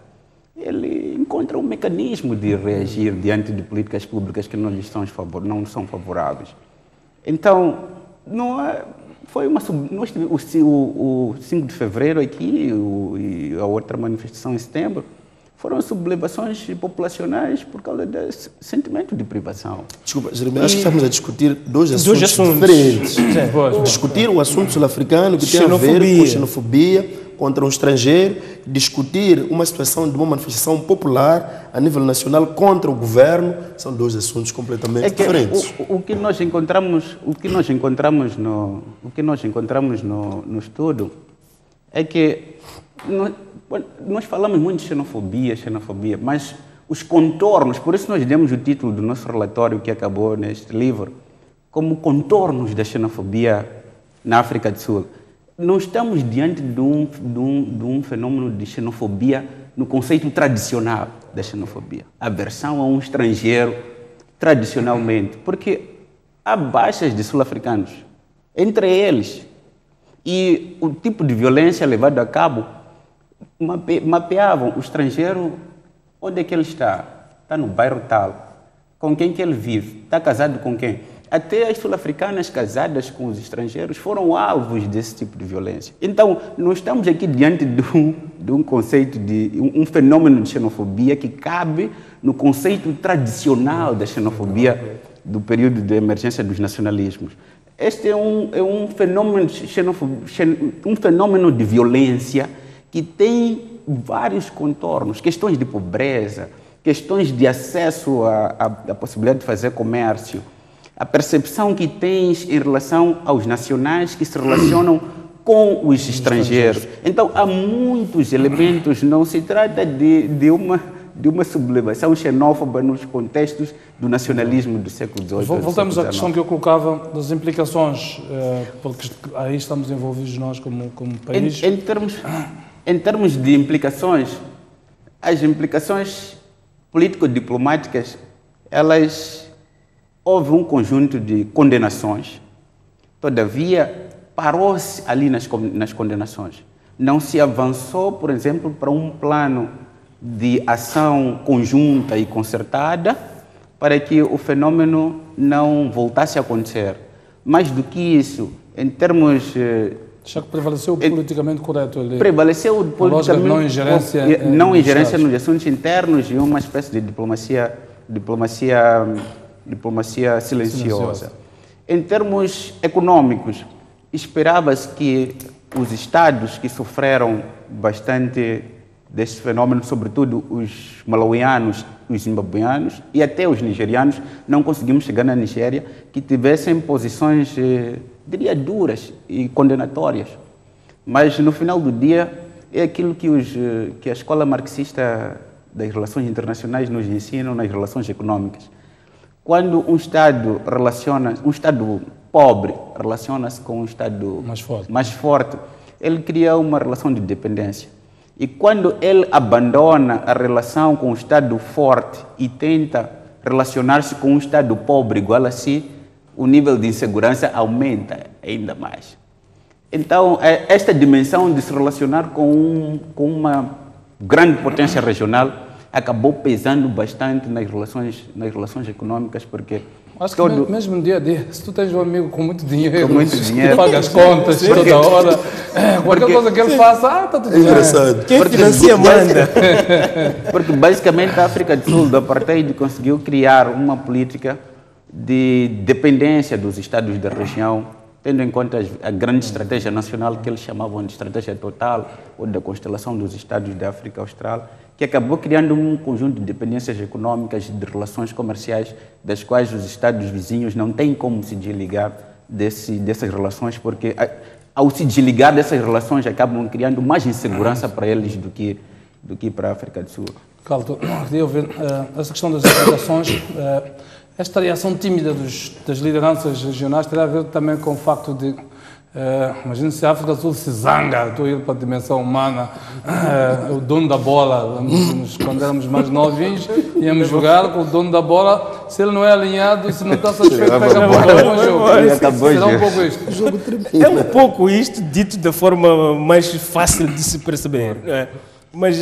ele encontra um mecanismo de reagir diante de políticas públicas que não são favoráveis. Então, foi uma o 5 de fevereiro aqui e a outra manifestação em setembro foram sublevações populacionais por causa desse sentimento de privação. Desculpa, Jeremias, acho que estamos a discutir dois assuntos diferentes. Discutir um assunto sul-africano que tem a ver com xenofobia contra um estrangeiro, discutir uma situação de uma manifestação popular a nível nacional contra o governo, são dois assuntos completamente diferentes. O que nós encontramos no estudo é que nós falamos muito de xenofobia, mas os contornos, por isso nós demos o título do nosso relatório que acabou neste livro, como contornos da xenofobia na África do Sul. Não estamos diante de um fenômeno de xenofobia no conceito tradicional da xenofobia. Aversão a um estrangeiro, tradicionalmente, porque há baixas de sul-africanos entre eles e o tipo de violência levado a cabo mapeavam o estrangeiro, onde é que ele está? Está no bairro tal. Com quem que ele vive? Está casado com quem? Até as sul-africanas casadas com os estrangeiros foram alvos desse tipo de violência. Então, nós estamos aqui diante de um conceito de um fenômeno de xenofobia que cabe no conceito tradicional da xenofobia do período de emergência dos nacionalismos. Este é um fenômeno de violência que tem vários contornos, questões de pobreza, questões de acesso à possibilidade de fazer comércio, a percepção que tens em relação aos nacionais que se relacionam com os estrangeiros. Então, há muitos elementos, não se trata de uma sublevação xenófoba nos contextos do nacionalismo do século XVIII. Voltamos à questão que eu colocava das implicações, porque aí estamos envolvidos nós como país. Em termos de implicações, as implicações político-diplomáticas, houve um conjunto de condenações. Todavia, parou-se ali nas condenações. Não se avançou, por exemplo, para um plano de ação conjunta e concertada para que o fenômeno não voltasse a acontecer. Mais do que isso, em termos... Acho que prevaleceu o politicamente correto ali. Prevaleceu o politicamente... Não ingerência nos assuntos internos e uma espécie de diplomacia silenciosa. Em termos econômicos, esperava-se que os estados que sofreram bastante deste fenômeno, sobretudo os malauianos, os zimbabueanos e até os nigerianos, não conseguimos chegar na Nigéria, que tivessem posições, diria, duras e condenatórias. Mas, no final do dia, é aquilo que a escola marxista das relações internacionais nos ensina nas relações econômicas. Quando um Estado pobre relaciona-se com um Estado mais forte, ele cria uma relação de dependência. E quando ele abandona a relação com o Estado forte e tenta relacionar-se com um Estado pobre igual a si, o nível de insegurança aumenta ainda mais. Então, esta dimensão de se relacionar com uma grande potência regional acabou pesando bastante nas relações econômicas, porque Acho que mesmo no dia a dia, se tu tens um amigo com muito dinheiro, dinheiro, paga as contas toda hora, qualquer coisa que ele faça, está tudo bem. Engraçado. Quem financia manda. Porque basicamente a África do Sul, do apartheid, conseguiu criar uma política de dependência dos Estados da região, tendo em conta a grande estratégia nacional que eles chamavam de estratégia total, ou da constelação dos Estados da África Austral, que acabou criando um conjunto de dependências econômicas e de relações comerciais, das quais os Estados vizinhos não têm como se desligar dessas relações, porque ao se desligar dessas relações acabam criando mais insegurança para eles do que para a África do Sul. Calto, queria ouvir essa questão das implicações. Esta reação tímida das lideranças regionais terá a ver também com o facto de, imagina se a África do Sul se zanga, estou a ir para a dimensão humana, o dono da bola, quando éramos mais novinhos, íamos jogar com o dono da bola, se ele não é alinhado, se não está satisfeito, pega a bola no jogo. Será um pouco isto. É um pouco isto, dito da forma mais fácil de se perceber. Mas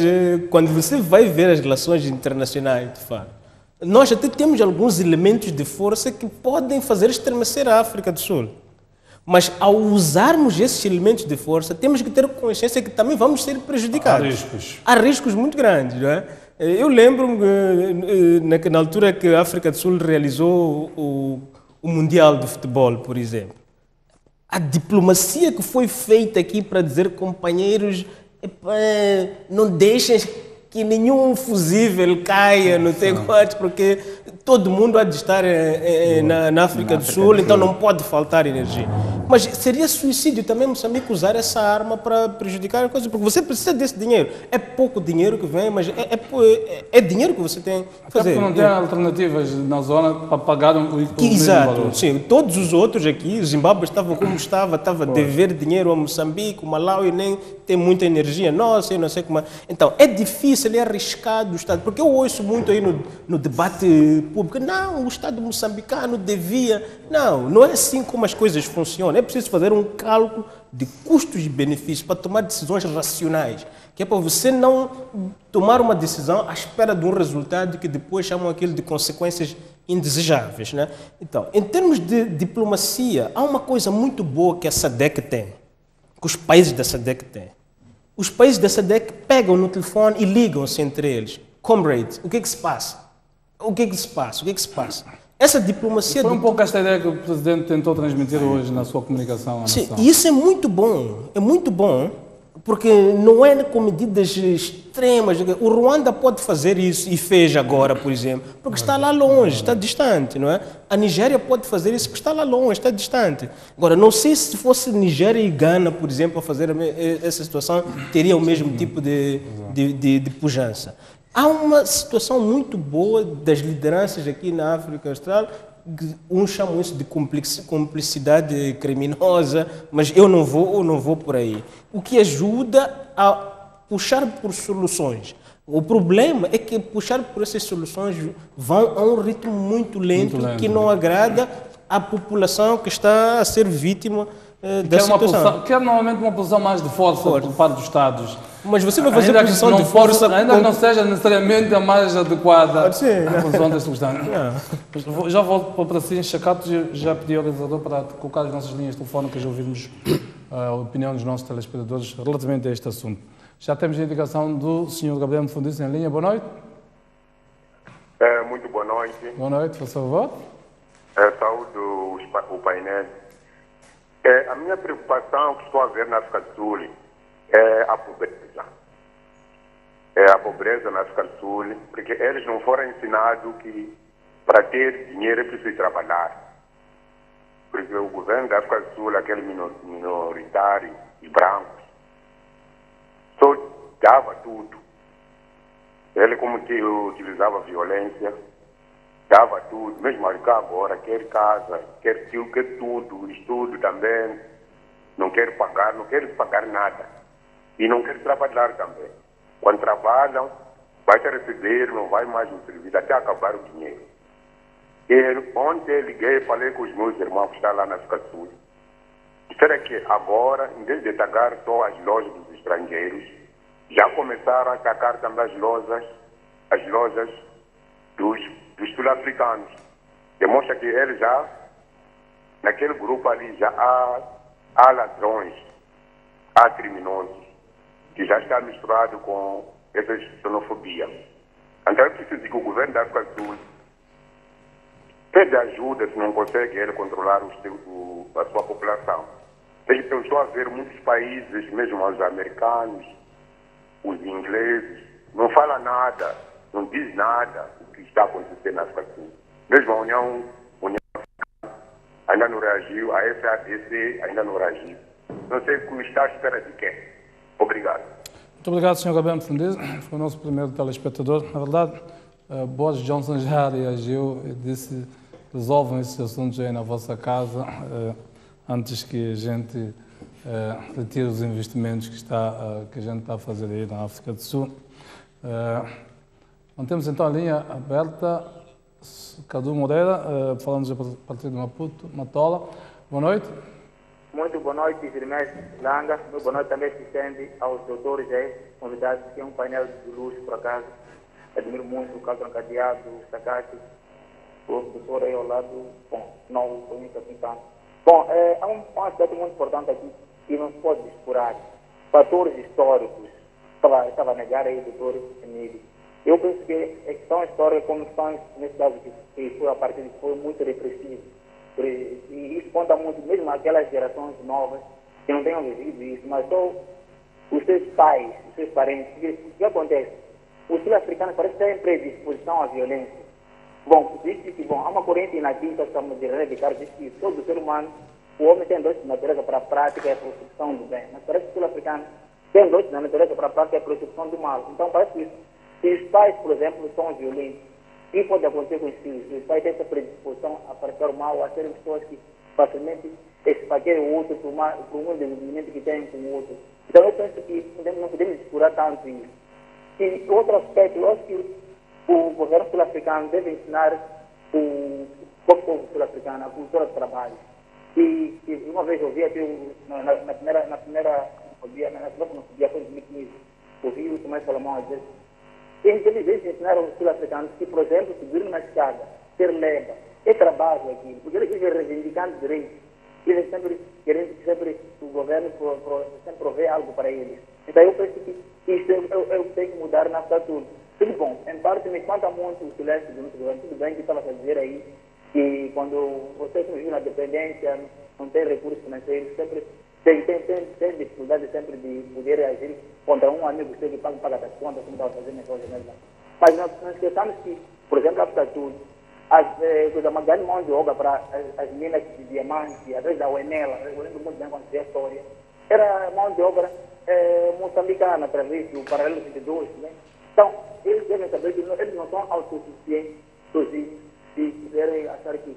quando você vai ver as relações internacionais, de fato, nós até temos alguns elementos de força que podem fazer estremecer a África do Sul. Mas ao usarmos esses elementos de força, temos que ter consciência que também vamos ser prejudicados. Há riscos. Há riscos muito grandes, não é? Eu lembro na altura que a África do Sul realizou o Mundial de Futebol, por exemplo. A diplomacia que foi feita aqui para dizer, companheiros, não deixem que nenhum fusível caia, não sei quantos, porque todo mundo há de estar na África do Sul, então não pode faltar energia. Mas seria suicídio também Moçambique usar essa arma para prejudicar a coisa, porque você precisa desse dinheiro. É pouco dinheiro que vem, mas é dinheiro que você tem que fazer. Até porque não tem alternativas na zona para pagar o mesmo Exato, valor. sim. Todos os outros aqui, o Zimbábue estava como estava a dever dinheiro a Moçambique, o Malawi nem tem muita energia, nossa, eu não sei como é. Então, é difícil, é arriscado o Estado, porque eu ouço muito aí no debate público, não, o Estado moçambicano devia... Não é assim como as coisas funcionam. É preciso fazer um cálculo de custos e benefícios para tomar decisões racionais, que é para você não tomar uma decisão à espera de um resultado que depois chamam aquilo de consequências indesejáveis, né? Então, em termos de diplomacia, há uma coisa muito boa que a SADC tem, que os países da SADC têm. Os países da SADC pegam no telefone e ligam-se entre eles. Comrade, o que é que se passa? O que é que se passa? O que é que se passa? Essa diplomacia... Foi um pouco esta ideia que o Presidente tentou transmitir hoje na sua comunicação à nação. Sim, e isso é muito bom, porque não é com medidas extremas. O Ruanda pode fazer isso, e fez agora, por exemplo, porque está lá longe, está distante, não é? A Nigéria pode fazer isso porque está lá longe, está distante. Agora, não sei se fosse Nigéria e Gana, por exemplo, a fazer essa situação, teria o mesmo tipo de pujança. Há uma situação muito boa das lideranças aqui na África Austral, que uns chamam isso de cumplicidade criminosa, mas eu não vou por aí. O que ajuda a puxar por soluções. O problema é que puxar por essas soluções vão a um ritmo muito lento, que não agrada à população que está a ser vítima da situação. Quer normalmente uma posição mais de força por parte dos Estados. Mas você vai fazer posição de força... Ainda que não seja necessariamente a mais adequada à função desta questão. Já volto para si, Chacato já pediu ao realizador para colocar as nossas linhas telefónicas e ouvirmos a opinião dos nossos telespectadores relativamente a este assunto. Já temos a indicação do Sr. Gabriel Mfundice em linha. Boa noite. Muito boa noite. Boa noite, por favor. Saúdo o painel. A minha preocupação que estou a ver na África do Sul é a pobreza. É a pobreza na África do Sul, porque eles não foram ensinados que para ter dinheiro é preciso trabalhar. Porque o governo da África do Sul, aquele minoritário e branco, só dava tudo. Ele, como que utilizava violência, dava tudo. Mesmo agora, quer casa, quer tudo, estudo também. Não quer pagar nada. E não quer trabalhar também. Quando trabalham, vai se receber, não vai mais no serviço, até acabar o dinheiro. E ontem liguei e falei com os meus irmãos que estão lá na África do Sul. Será que agora, em vez de atacar só as lojas dos estrangeiros, já começaram a atacar também as lojas dos sul-africanos. demonstra que ele já, naquele grupo ali, já há ladrões, há criminosos, que já está misturado com essa xenofobia. Então é preciso que o governo da África do Sul pede ajuda se não consegue ele controlar a sua população. Eu estou a ver muitos países, mesmo os americanos, os ingleses, não falam nada, não diz nada do que está acontecendo na África do Sul. Mesmo a União Africana ainda não reagiu, a SADC ainda não reagiu. Não sei como está à espera de quem. Obrigado. Muito obrigado, Sr. Gabriel Fundes. Foi o nosso primeiro telespectador. Na verdade, Boris Johnson já reagiu e disse: resolvam esses assuntos aí na vossa casa antes que a gente retire os investimentos que a gente está a fazer aí na África do Sul. Mantemos então a linha aberta. Cadu Moreira, falamos a partir de Maputo, Matola. Boa noite. Muito boa noite, Firmes Langa. Muito boa noite também se estende aos doutores aí, convidados, que é um painel de luxo, por acaso. Admiro muito o Caltron Cadeado, o Sacate, o doutor aí ao lado. Bom, não o conheço assim tanto. Bom, há um aspecto muito importante aqui que não se pode explorar. Fatores históricos. Estava a negar aí o doutor Emílio. Eu penso que a questão histórica, como questões, nesse caso, que foi a partir de que foi muito repressivo. E isso conta muito, mesmo aquelas gerações novas que não tenham vivido isso, mas só os seus pais, os seus parentes. O que acontece? Os sul-africanos parecem ter predisposição à violência. Bom, diz que há uma corrente na quinta, estamos de erradicar, diz que todo ser humano, o homem tem dois de natureza para a prática e a prostituição do bem, mas parece que o sul-africano tem dois de natureza para a prática e a prostituição do mal. Então parece que se os pais, por exemplo, são violentos, o que pode acontecer com os filhos? Os pais têm essa predisposição a praticar o mal, a serem pessoas que facilmente esfaqueiam o outro por um desenvolvimento que têm com o outro. Então eu penso que não podemos explorar tanto isso. E outro aspecto, eu acho que o governo sul-africano deve ensinar o povo sul-africano a cultura do trabalho. E uma vez eu vi até na primeira dia foi em 2015, ouvi o Tomás Salomão a dizer: eles devem ensinar os sul-africanos que, por exemplo, subir uma escada, ter leva, é trabalho aqui, porque eles vivem reivindicando direitos. Eles sempre querem que o governo sempre provê algo para eles. Então eu penso que isso eu tenho que mudar na África. Tudo bom, em parte me conta muito o silêncio do nosso governo. Tudo bem que estava a dizer aí que quando você surgiu na dependência, não tem recursos financeiros, sempre tem dificuldade sempre de poder agir contra um amigo seu que paga as contas, como estava fazendo negócio mesmo. Mas nós esquecemos que, por exemplo, a África do Sul, uma grande mão de obra para as minas de diamante, às vezes da Uenela, eu lembro muito bem quando tinha a história, era mão de obra moçambicana, através do Paralelo 22, né? Então, eles devem saber que eles não são autossuficientes sozinhos, se quiserem achar que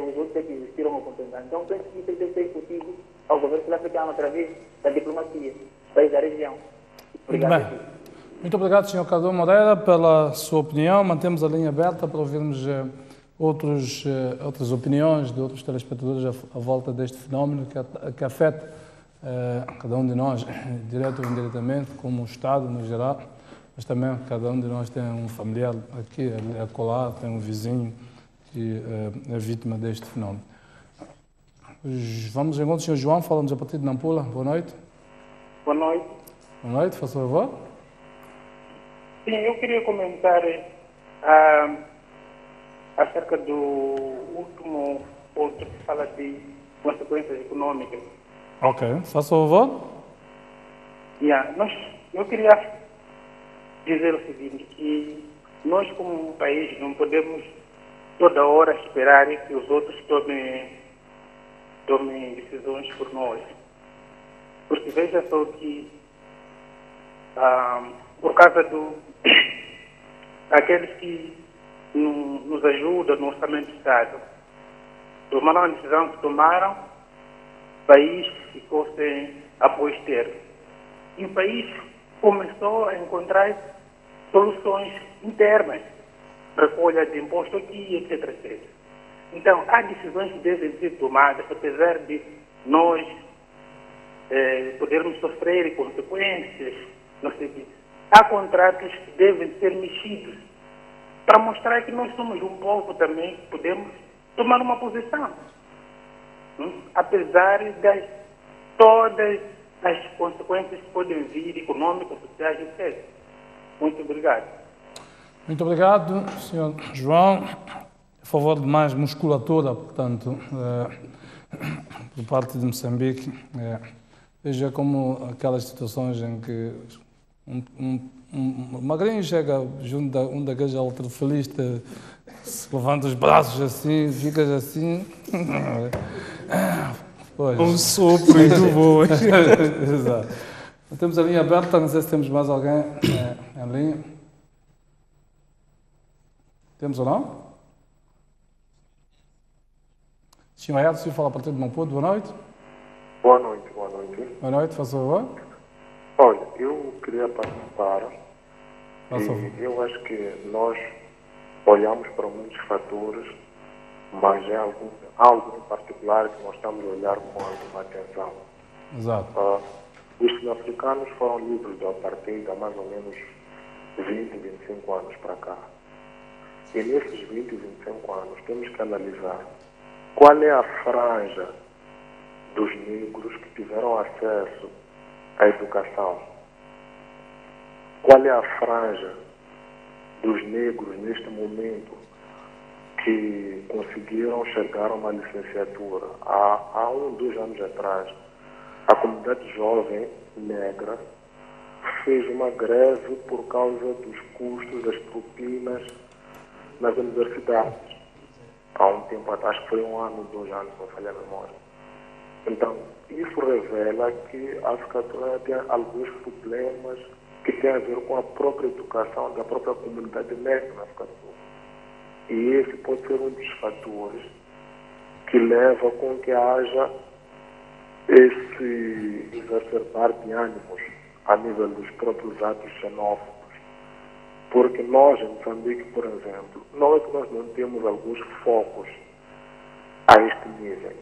os outros têm que existir uma oportunidade. Então, penso que isso tem que ser discutido ao governo sul-africano através da diplomacia, da região. Obrigado. Muito obrigado, Sr. Cadu Moreira, pela sua opinião. Mantemos a linha aberta para ouvirmos outras opiniões de outros telespectadores à volta deste fenómeno que afeta cada um de nós, direto ou indiretamente, como o Estado no geral, mas também cada um de nós tem um familiar aqui, acolá, tem um vizinho que é vítima deste fenómeno. Vamos em encontro, Sr. João, falamos a partir de Nampula. Boa noite. Boa noite. Boa noite, faça favor. Sim, eu queria comentar acerca do último ponto que fala de consequências econômicas. Ok, faça favor. Eu queria dizer o seguinte, que nós como um país não podemos toda hora esperar que os outros tomem decisões por nós. Porque veja só que por causa daqueles que nos ajudam no orçamento do Estado, tomaram a decisão que tomaram, o país ficou sem apoio externo. E o país começou a encontrar soluções internas, recolha de imposto aqui, etc, etc. Então, há decisões que devem ser tomadas, apesar de nós podermos sofrer consequências, não sei o quê. Há contratos que devem ser mexidos para mostrar que nós somos um povo também que podemos tomar uma posição. Apesar de todas as consequências que podem vir, econômicas, sociais, etc. Muito obrigado. Muito obrigado, Sr. João. A favor de mais musculatura, portanto, por parte de Moçambique. Veja como aquelas situações em que um magrinho chega junto a um daqueles alterofilistas, se levanta os braços assim, ficas assim. Pois. Um sopro e tu voas. Exato. Temos a linha aberta, não sei se temos mais alguém em linha. Temos ou não? Senhor Edson, fala a partir de Maputo, boa noite. Boa noite, boa noite. Boa noite, faça favor. Olha, eu queria participar Faça e eu acho que nós olhamos para muitos fatores, mas é algo em particular que nós estamos a olhar com alguma atenção. Exato. Os sul-africanos foram livres do apartheid há mais ou menos 20, 25 anos para cá. E nesses 20, 25 anos temos que analisar qual é a franja dos negros que tiveram acesso à educação. Qual é a franja dos negros neste momento que conseguiram chegar a uma licenciatura? Há 2 anos atrás, a comunidade jovem negra fez uma greve por causa dos custos das propinas nas universidades. Há um tempo atrás, acho que foi 1 ano, 2 anos, não falha a memória. Então, isso revela que a África tem alguns problemas que têm a ver com a própria educação da própria comunidade negra na África do Sul. E esse pode ser um dos fatores que leva com que haja esse exacerbar de ânimos a nível dos próprios atos xenófobos. Porque nós, em Moçambique, por exemplo, não é que nós não temos alguns focos a este nível,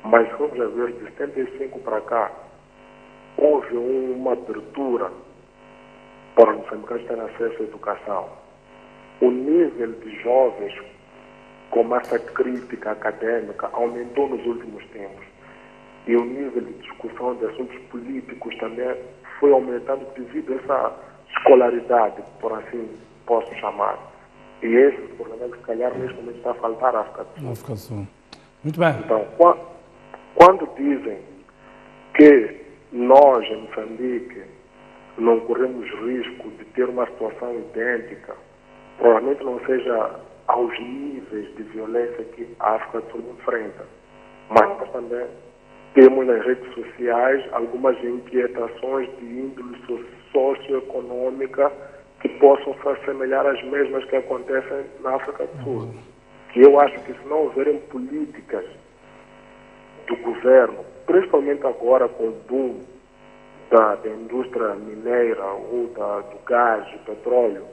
mas vamos a ver, de 75 para cá, houve uma abertura para os moçambicanos terem acesso à educação. O nível de jovens com massa crítica acadêmica aumentou nos últimos tempos. E o nível de discussão de assuntos políticos também foi aumentando devido a essa escolaridade, por assim posso chamar. E esse problema, se calhar, neste momento está a faltar à África do Sul. Muito bem. Então, quando dizem que nós, em Moçambique, não corremos risco de ter uma situação idêntica, provavelmente não seja aos níveis de violência que a África do Sul enfrenta. Mas nós também temos nas redes sociais algumas inquietações de índole socioeconômica que possam se assemelhar às mesmas que acontecem na África do Sul. Que eu acho que se não houverem políticas do governo, principalmente agora com o boom da indústria mineira ou do gás, do petróleo,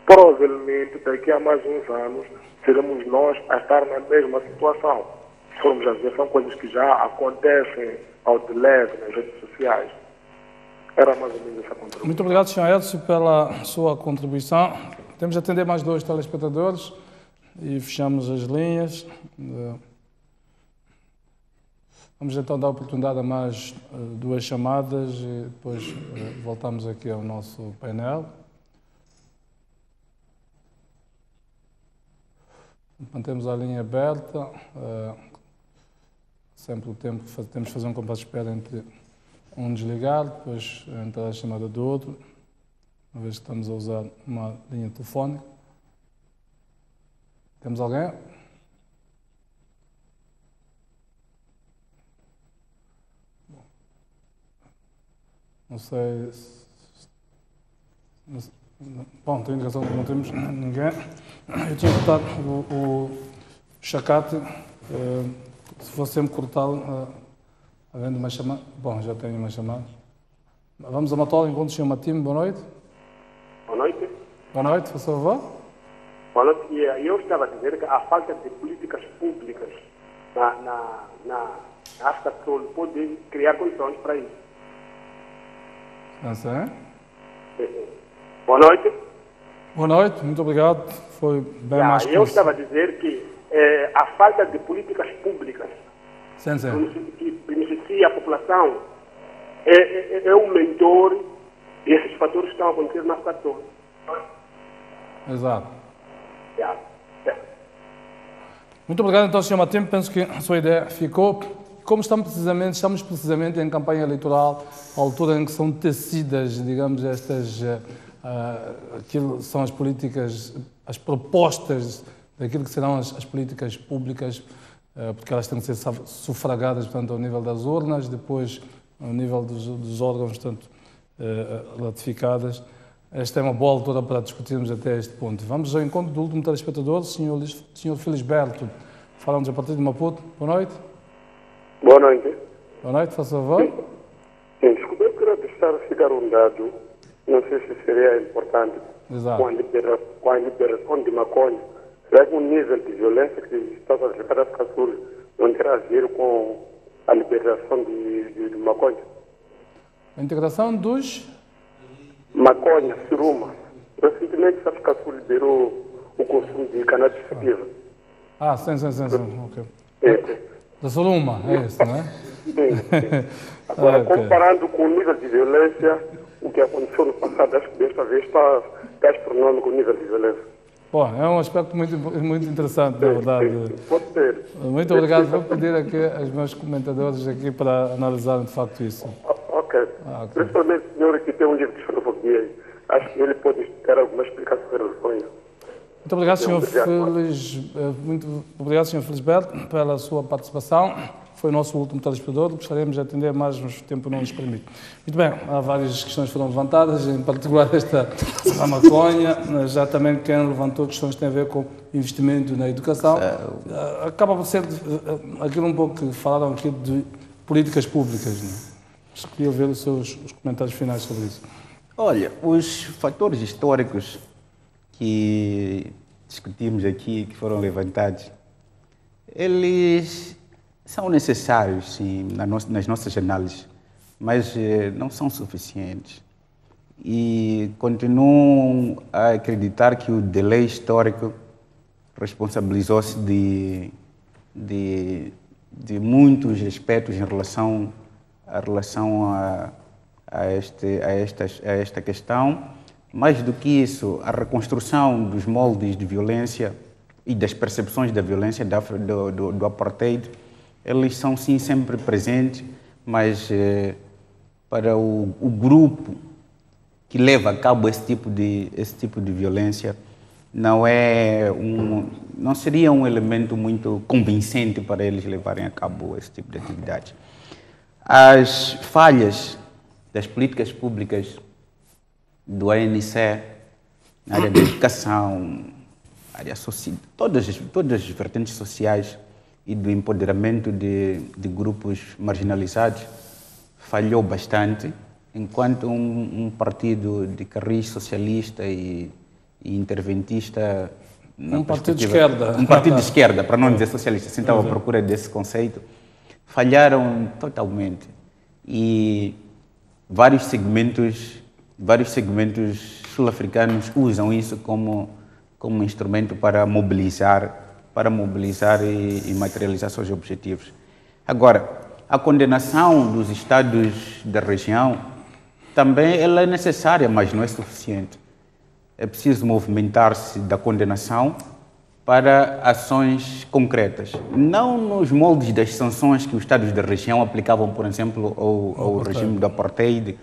provavelmente daqui a mais uns anos seremos nós a estar na mesma situação. Se formos a ver, são coisas que já acontecem ao de leve nas redes sociais. Era mais ou menos essa contribuição. Muito obrigado, Sr. Edson, pela sua contribuição. Temos de atender mais 2 telespectadores e fechamos as linhas. Vamos então dar oportunidade a mais 2 chamadas e depois voltamos aqui ao nosso painel. Mantemos a linha aberta. Sempre o tempo que temos de fazer um compasso de espera entre um desligar, depois entrar a chamada do outro, uma vez que estamos a usar uma linha telefónica. Temos alguém? Não sei se... Bom, tenho indicação que não temos ninguém. Eu tinha cortado o chacate, se fosse sempre cortá-lo, havendo uma chamada. Bom, já tenho uma chamada. Vamos a Matola, enquanto o Sr. Matimo, boa noite. Boa noite. Boa noite, por favor. Boa noite. E eu estava a dizer que a falta de políticas públicas na África do Sul pode criar condições para isso. Sim. Boa noite. Boa noite, muito obrigado. Foi bem mais eu estava a dizer que a falta de políticas públicas Sim, sim. que beneficia a população é um mentor e esses fatores estão acontecendo na África do Sul. Exato. Yeah. Muito obrigado, então, Sr. Matempo. Penso que a sua ideia ficou. Como estamos precisamente em campanha eleitoral, a altura em que são tecidas, digamos, aquilo são as políticas, as propostas daquilo que serão as políticas públicas, porque elas têm que ser sufragadas, portanto, ao nível das urnas, depois ao nível dos órgãos, portanto, ratificadas. Esta é uma boa altura para discutirmos até este ponto. Vamos ao encontro do último telespectador, Sr. Felisberto. Falamos a partir de Maputo. Boa noite. Boa noite. Boa noite, faça favor. Sim, desculpa, eu queria deixar ficar um dado, não sei se seria importante, Exato. com a liberação de maconha. Será que o nível de violência que está a verificar na África do Sul não terá a ver com a liberação de maconha? A integração dos... Maconha, suruma. Recentemente a África do Sul liberou o consumo de cannabis sativa. Ah, sim. Ok. Da Soluma, é isso, não é? Sim. Agora, Ok. comparando com o nível de violência, o que aconteceu no passado, acho que desta vez está astronômico o nível de violência. Bom, é um aspecto muito interessante, na verdade. Pode ser. Muito obrigado. Vou pedir aqui aos meus comentadores aqui para analisarem de facto isso. Ok. Ok. Principalmente o senhor que tem um livro de xenofobia, acho que ele pode ter alguma explicação em relação a isso. Muito obrigado, Sr. Felisberto, pela sua participação. Foi o nosso último telespectador. Gostaríamos de atender mais, mas o tempo não nos permite. Muito bem, há várias questões que foram levantadas, em particular esta da maconha. Já também quem levantou questões que têm a ver com investimento na educação. Acaba por ser aquilo um pouco que falaram aqui de políticas públicas. Não? Queria ver os comentários finais sobre isso. Olha, os fatores históricos que discutimos aqui, que foram levantados, eles são necessários, sim, nas nossas análises, mas não são suficientes. E continuo a acreditar que o delay histórico responsabilizou-se de muitos aspectos em relação a esta questão. Mais do que isso, a reconstrução dos moldes de violência e das percepções da violência do apartheid, eles são sim sempre presentes, mas para o grupo que leva a cabo esse tipo de violência, não seria um elemento muito convincente para eles levarem a cabo esse tipo de atividade. As falhas das políticas públicas do ANC, na área da educação, área social, todas as vertentes sociais e do empoderamento de grupos marginalizados, falhou bastante, enquanto um partido de cariz socialista e interventista... Um partido de esquerda. Um partido de esquerda, para não dizer socialista, assim estava à procura desse conceito, falharam totalmente. E vários segmentos sul-africanos usam isso como instrumento para mobilizar e materializar seus objetivos. Agora, a condenação dos Estados da região também ela é necessária, mas não é suficiente. É preciso movimentar-se da condenação para ações concretas. Não nos moldes das sanções que os Estados da região aplicavam, por exemplo, ao regime do apartheid,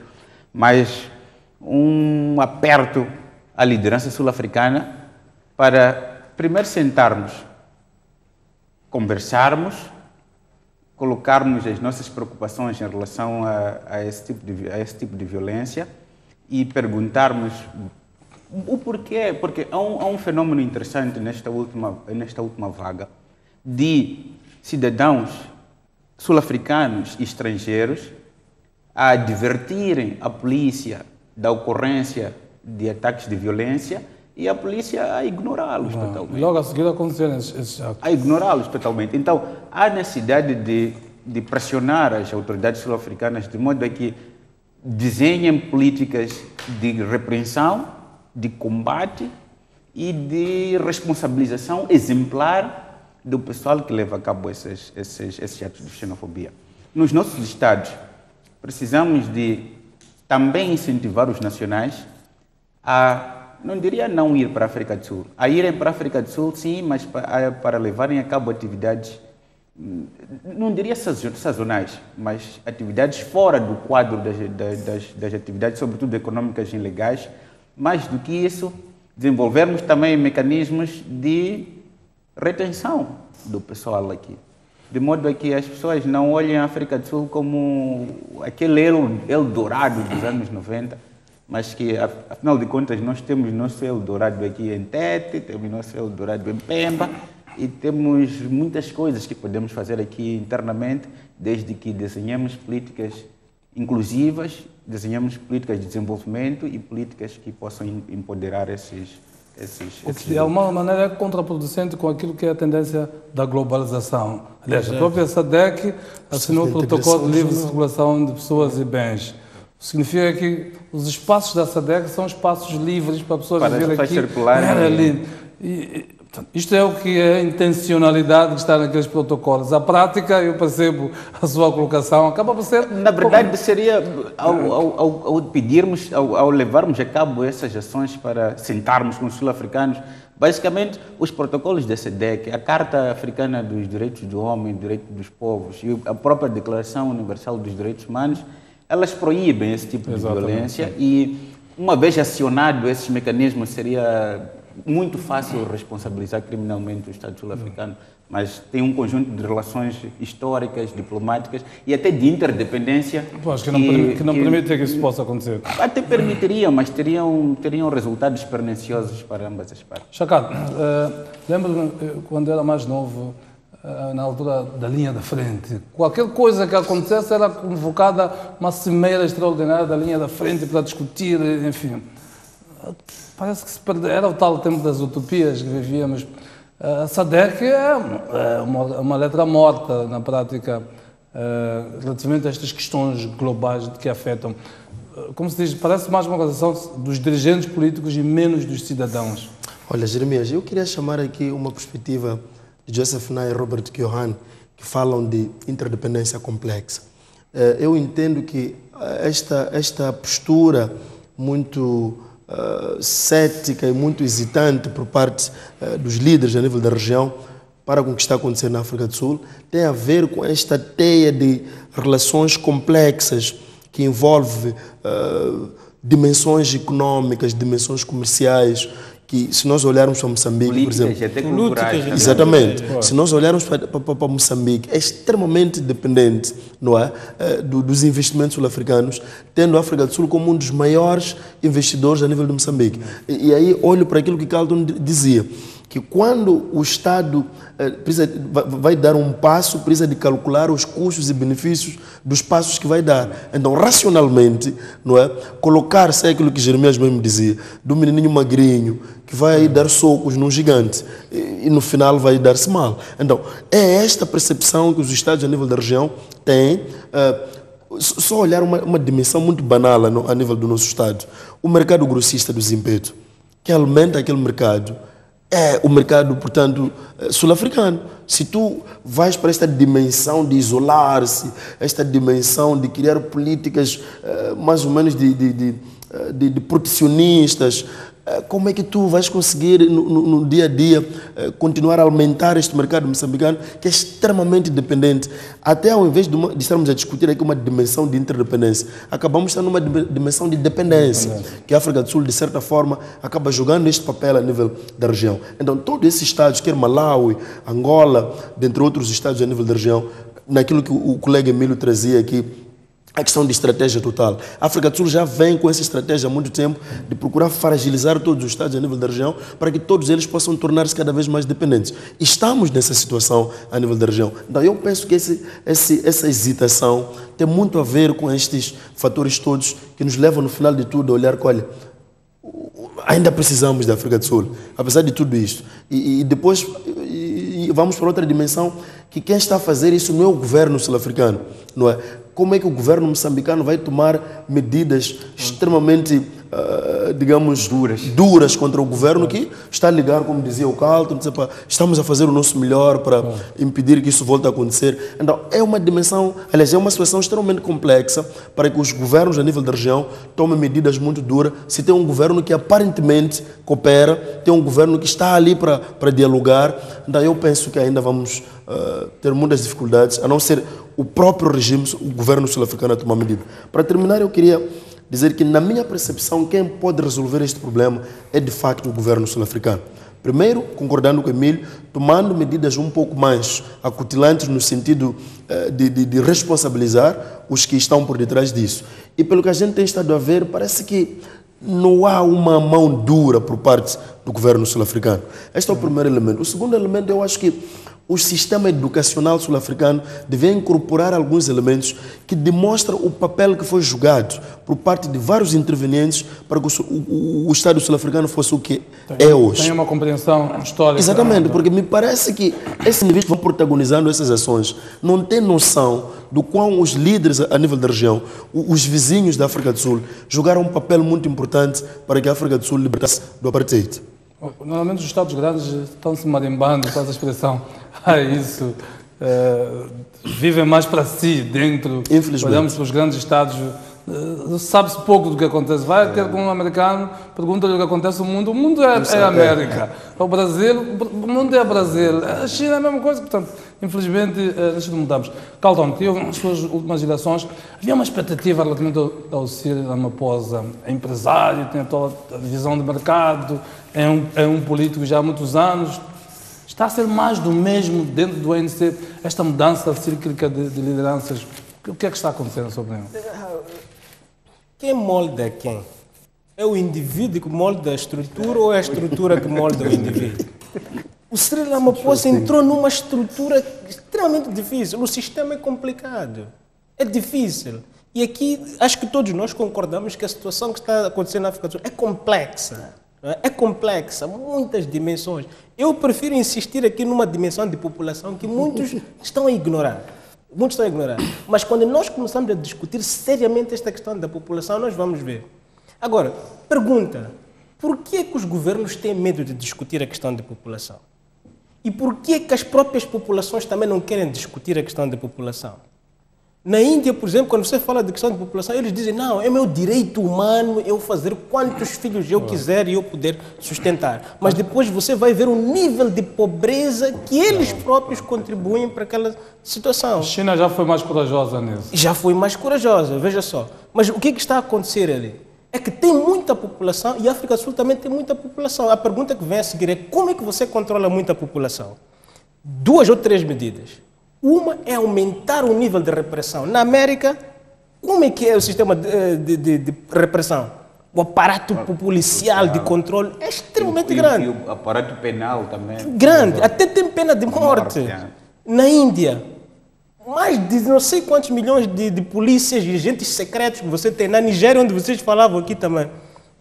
mas um aperto à liderança sul-africana para primeiro sentarmos, conversarmos, colocarmos as nossas preocupações em relação a esse tipo de violência e perguntarmos o porquê. Porque há um fenômeno interessante nesta última vaga de cidadãos sul-africanos e estrangeiros a advertirem a polícia da ocorrência de ataques de violência e a polícia a ignorá-los totalmente. Logo a seguir aconteceram esses atos. A ignorá-los totalmente. Então, há necessidade de pressionar as autoridades sul-africanas de modo a que desenhem políticas de repreensão, de combate e de responsabilização exemplar do pessoal que leva a cabo esses atos de xenofobia. Nos nossos estados, precisamos de também incentivar os nacionais a, não diria não ir para a África do Sul, a irem para a África do Sul, sim, mas para levarem a cabo atividades, não diria sazonais, mas atividades fora do quadro das atividades, sobretudo econômicas e legais. Mais do que isso, desenvolvermos também mecanismos de retenção do pessoal aqui, de modo a que as pessoas não olhem a África do Sul como aquele Eldorado dos anos 90, mas que, afinal de contas, nós temos nosso Eldorado aqui em Tete, temos nosso Eldorado em Pemba, e temos muitas coisas que podemos fazer aqui internamente, desde que desenhemos políticas inclusivas, desenhamos políticas de desenvolvimento e políticas que possam empoderar esses o que de alguma maneira é contraproducente com aquilo que é a tendência da globalização. Aliás, a própria SADC assinou o protocolo de livre circulação de pessoas e bens. Significa que os espaços da SADC são espaços livres para pessoas viverem aqui. Isto é o que é a intencionalidade que está naqueles protocolos. A prática, eu percebo a sua colocação, acaba por ser... Na verdade, seria, ao pedirmos, ao levarmos a cabo essas ações para sentarmos com os sul-africanos, basicamente, os protocolos da SADC, a Carta Africana dos Direitos do Homem, Direitos dos Povos e a própria Declaração Universal dos Direitos Humanos, elas proíbem esse tipo de violência e, uma vez acionado esses mecanismos, seria muito fácil responsabilizar criminalmente o Estado sul-africano, mas tem um conjunto de relações históricas, diplomáticas e até de interdependência. Acho que não permite que isso possa acontecer. Até permitiria, mas teriam resultados perniciosos para ambas as partes. Chacado, lembro-me quando era mais novo, na altura da linha da frente, qualquer coisa que acontecesse era convocada uma cimeira extraordinária da linha da frente para discutir, enfim. Parece que se perdeu, era o tal tempo das utopias que vivíamos. A SADC é uma letra morta na prática relativamente a estas questões globais que afetam. Como se diz, parece mais uma organização dos dirigentes políticos e menos dos cidadãos. Olha, Jeremias, eu queria chamar aqui uma perspectiva de Joseph Nye e Robert Keohane, que falam de interdependência complexa. Eu entendo que esta postura muito cética e muito hesitante por parte dos líderes a nível da região para com o que está acontecendo na África do Sul tem a ver com esta teia de relações complexas que envolve dimensões econômicas, dimensões comerciais, que se nós olharmos para Moçambique, políticas, por exemplo... até culturais. Exatamente. Se nós olharmos para Moçambique, é extremamente dependente, não é, dos investimentos sul-africanos, tendo a África do Sul como um dos maiores investidores a nível de Moçambique. E aí olho para aquilo que Carlton dizia, que quando o Estado vai dar um passo, precisa de calcular os custos e benefícios dos passos que vai dar. Então, racionalmente, não é, colocar-se aquilo que Jeremias mesmo dizia, do menininho magrinho, que vai dar socos num gigante e no final vai dar-se mal. Então, é esta percepção que os Estados a nível da região têm. Só olhar uma dimensão muito banal a nível do nosso Estado. O mercado grossista do Zimpeto, que alimenta aquele mercado, é o mercado, portanto, sul-africano. Se tu vais para esta dimensão de isolar-se, esta dimensão de criar políticas mais ou menos de protecionistas, como é que tu vais conseguir no dia a dia continuar a aumentar este mercado moçambicano que é extremamente dependente? Até ao invés de estarmos a discutir aqui uma dimensão de interdependência, acabamos estando numa dimensão de dependência, que a África do Sul, de certa forma, acaba jogando este papel a nível da região. Então, todos esses estados, quer Malawi, Angola, dentre outros estados a nível da região, naquilo que o colega Emílio trazia aqui, a questão de estratégia total. A África do Sul já vem com essa estratégia há muito tempo de procurar fragilizar todos os estados a nível da região para que todos eles possam tornar-se cada vez mais dependentes. Estamos nessa situação a nível da região. Então eu penso que essa hesitação tem muito a ver com estes fatores todos que nos levam no final de tudo a olhar que, olha, ainda precisamos da África do Sul, apesar de tudo isto. E depois vamos para outra dimensão, que quem está a fazer isso não é o governo sul-africano, não é? Como é que o governo moçambicano vai tomar medidas extremamente digamos, duras contra o governo que está a ligar, como dizia o Carlton, estamos a fazer o nosso melhor para impedir que isso volte a acontecer. Então, é uma dimensão, aliás, é uma situação extremamente complexa para que os governos a nível da região tomem medidas muito duras. Se tem um governo que aparentemente coopera, tem um governo que está ali para dialogar, então eu penso que ainda vamos ter muitas dificuldades, a não ser o próprio regime, o governo sul-africano a tomar medida. Para terminar, eu queria dizer que, na minha percepção, quem pode resolver este problema é, de facto, o governo sul-africano. Primeiro, concordando com o Emílio, tomando medidas um pouco mais acutilantes no sentido de responsabilizar os que estão por detrás disso. E pelo que a gente tem estado a ver, parece que não há uma mão dura por parte do governo sul-africano. Este é o primeiro elemento. O segundo elemento, eu acho que o sistema educacional sul-africano deve incorporar alguns elementos que demonstram o papel que foi jogado por parte de vários intervenientes para que o Estado sul-africano fosse o que é hoje. Tem uma compreensão histórica. Exatamente, porque me parece que esses indivíduos que vão protagonizando essas ações não têm noção do quão os líderes a nível da região, os vizinhos da África do Sul, jogaram um papel muito importante para que a África do Sul libertasse do apartheid. Normalmente os Estados grandes estão-se marimbando com essa expressão. Isso. Vivem mais para si, dentro. Infelizmente. Olhamos para os grandes Estados, sabe-se pouco do que acontece. Vai ter com um americano, pergunta-lhe o que acontece no mundo. O mundo é a América. O Brasil, o mundo é Brasil. A China é a mesma coisa. Portanto, infelizmente, nós mudamos. Carlton, que houve nas suas últimas eleições, havia uma expectativa relativamente ao Cyril Ramaphosa. É empresário, tem toda a visão de mercado, é um político já há muitos anos. Está a ser mais do mesmo dentro do ANC, esta mudança cíclica de lideranças? O que é que está acontecendo sobre ele? Quem molda quem? É o indivíduo que molda a estrutura ou é a estrutura que molda o indivíduo? O Cyril Ramaphosa entrou numa estrutura extremamente difícil. O sistema é complicado. É difícil. E aqui, acho que todos nós concordamos que a situação que está acontecendo na África do Sul é complexa. É complexa, muitas dimensões. Eu prefiro insistir aqui numa dimensão de população que muitos estão a ignorar. Muitos estão a ignorar. Mas quando nós começamos a discutir seriamente esta questão da população, nós vamos ver. Agora, pergunta, por que é que os governos têm medo de discutir a questão da população? E por que é que as próprias populações também não querem discutir a questão da população? Na Índia, por exemplo, quando você fala de questão de população, eles dizem, não, é meu direito humano eu fazer quantos filhos eu quiser e eu poder sustentar. Mas depois você vai ver o nível de pobreza que eles próprios contribuem para aquela situação. A China já foi mais corajosa nisso. Já foi mais corajosa, veja só. Mas o que está a acontecer ali? É que tem muita população e a África do Sul também tem muita população. A pergunta que vem a seguir é como é que você controla muita população? 2 ou 3 medidas. Uma é aumentar o nível de repressão. Na América, como é que é o sistema de repressão? O aparato policial de controle é extremamente grande. E o aparato penal também. Grande, até tem pena de morte. Na Índia, mais de não sei quantos milhões de polícias e agentes secretos que você tem. Na Nigéria, onde vocês falavam aqui também.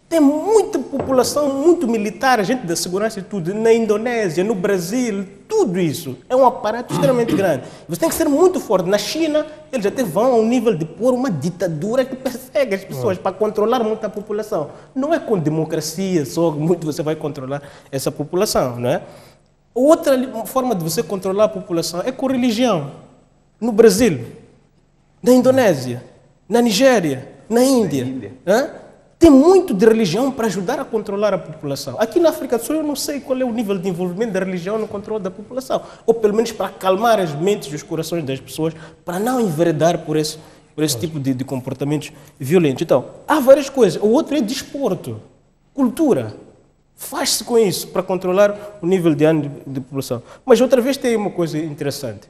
Tem muita população, muito militar, gente da segurança e tudo. Na Indonésia, no Brasil, tudo isso. É um aparato extremamente grande. Você tem que ser muito forte. Na China, eles até vão ao nível de pôr uma ditadura que persegue as pessoas para controlar muita população. Não é com democracia só que muito você vai controlar essa população, não é? Outra forma de você controlar a população é com religião. No Brasil, na Indonésia, na Nigéria, na Índia. Tem muito de religião para ajudar a controlar a população. Aqui na África do Sul eu não sei qual é o nível de envolvimento da religião no controle da população. Ou pelo menos para acalmar as mentes e os corações das pessoas, para não enveredar por esse tipo de comportamentos violentos. Então, há várias coisas. O outro é desporto, cultura. Faz-se com isso para controlar o nível de população. Mas outra vez tem uma coisa interessante.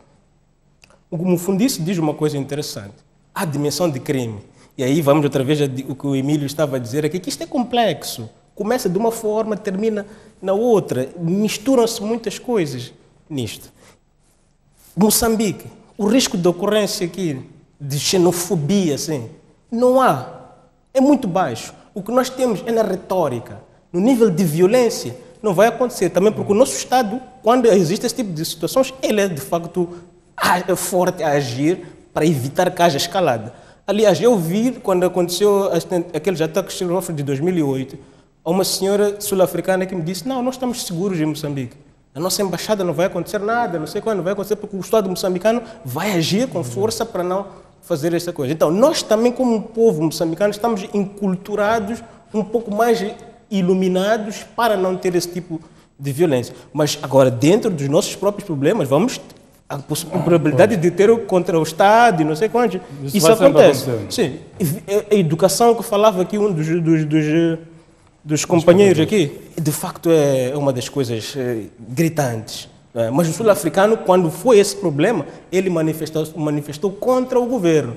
O Mufundice diz uma coisa interessante. Há a dimensão de crime. E aí vamos outra vez o que o Emílio estava a dizer aqui, que isto é complexo. Começa de uma forma, termina na outra. Misturam-se muitas coisas nisto. Moçambique, o risco de ocorrência aqui de xenofobia, assim, não há. É muito baixo. O que nós temos é na retórica. No nível de violência, não vai acontecer. Também porque o nosso Estado, quando existe esse tipo de situações, ele é de facto forte a agir para evitar que haja escalada. Aliás, eu vi quando aconteceu aqueles ataques xenófobos de 2008, uma senhora sul-africana que me disse: não, nós estamos seguros em Moçambique. A nossa embaixada não vai acontecer nada, não sei quando vai acontecer, porque o Estado moçambicano vai agir com força para não fazer essa coisa. Então, nós também, como povo moçambicano, estamos enculturados, um pouco mais iluminados para não ter esse tipo de violência. Mas agora, dentro dos nossos próprios problemas, vamos a probabilidade de ter contra o Estado e não sei quanto. Isso acontece. Sim. A educação que falava aqui um dos companheiros aqui, de facto é uma das coisas gritantes. Mas o sul-africano, quando foi esse problema, ele manifestou contra o governo.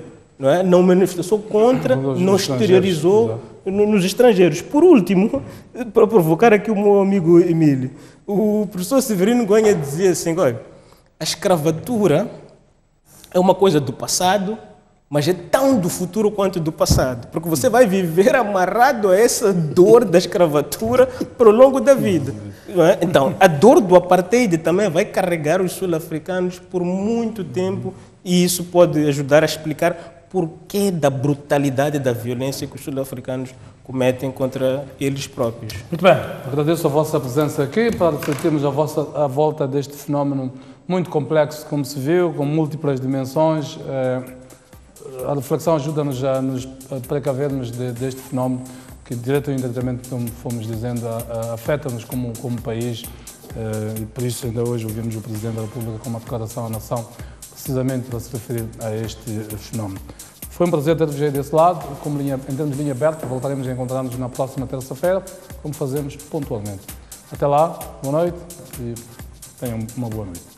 Não manifestou contra, não exteriorizou nos estrangeiros. Por último, para provocar aqui o meu amigo Emílio, o professor Severino Goenha dizia assim: olha, a escravatura é uma coisa do passado, mas é tão do futuro quanto do passado, porque você vai viver amarrado a essa dor da escravatura para o longo da vida. Então, a dor do apartheid também vai carregar os sul-africanos por muito tempo, e isso pode ajudar a explicar por que da brutalidade e da violência que os sul-africanos cometem contra eles próprios. Muito bem, agradeço a vossa presença aqui para refletirmos a volta deste fenómeno muito complexo, como se viu, com múltiplas dimensões. A reflexão ajuda-nos a nos precavermos deste fenómeno que, direto ou indiretamente, como fomos dizendo, afeta-nos como país, e por isso ainda hoje ouvimos o Presidente da República com uma declaração à nação, precisamente para se referir a este fenómeno. Foi um prazer ter-vos aí desse lado, em termos de linha aberta, voltaremos a encontrar-nos na próxima terça-feira, como fazemos pontualmente. Até lá, boa noite e tenham uma boa noite.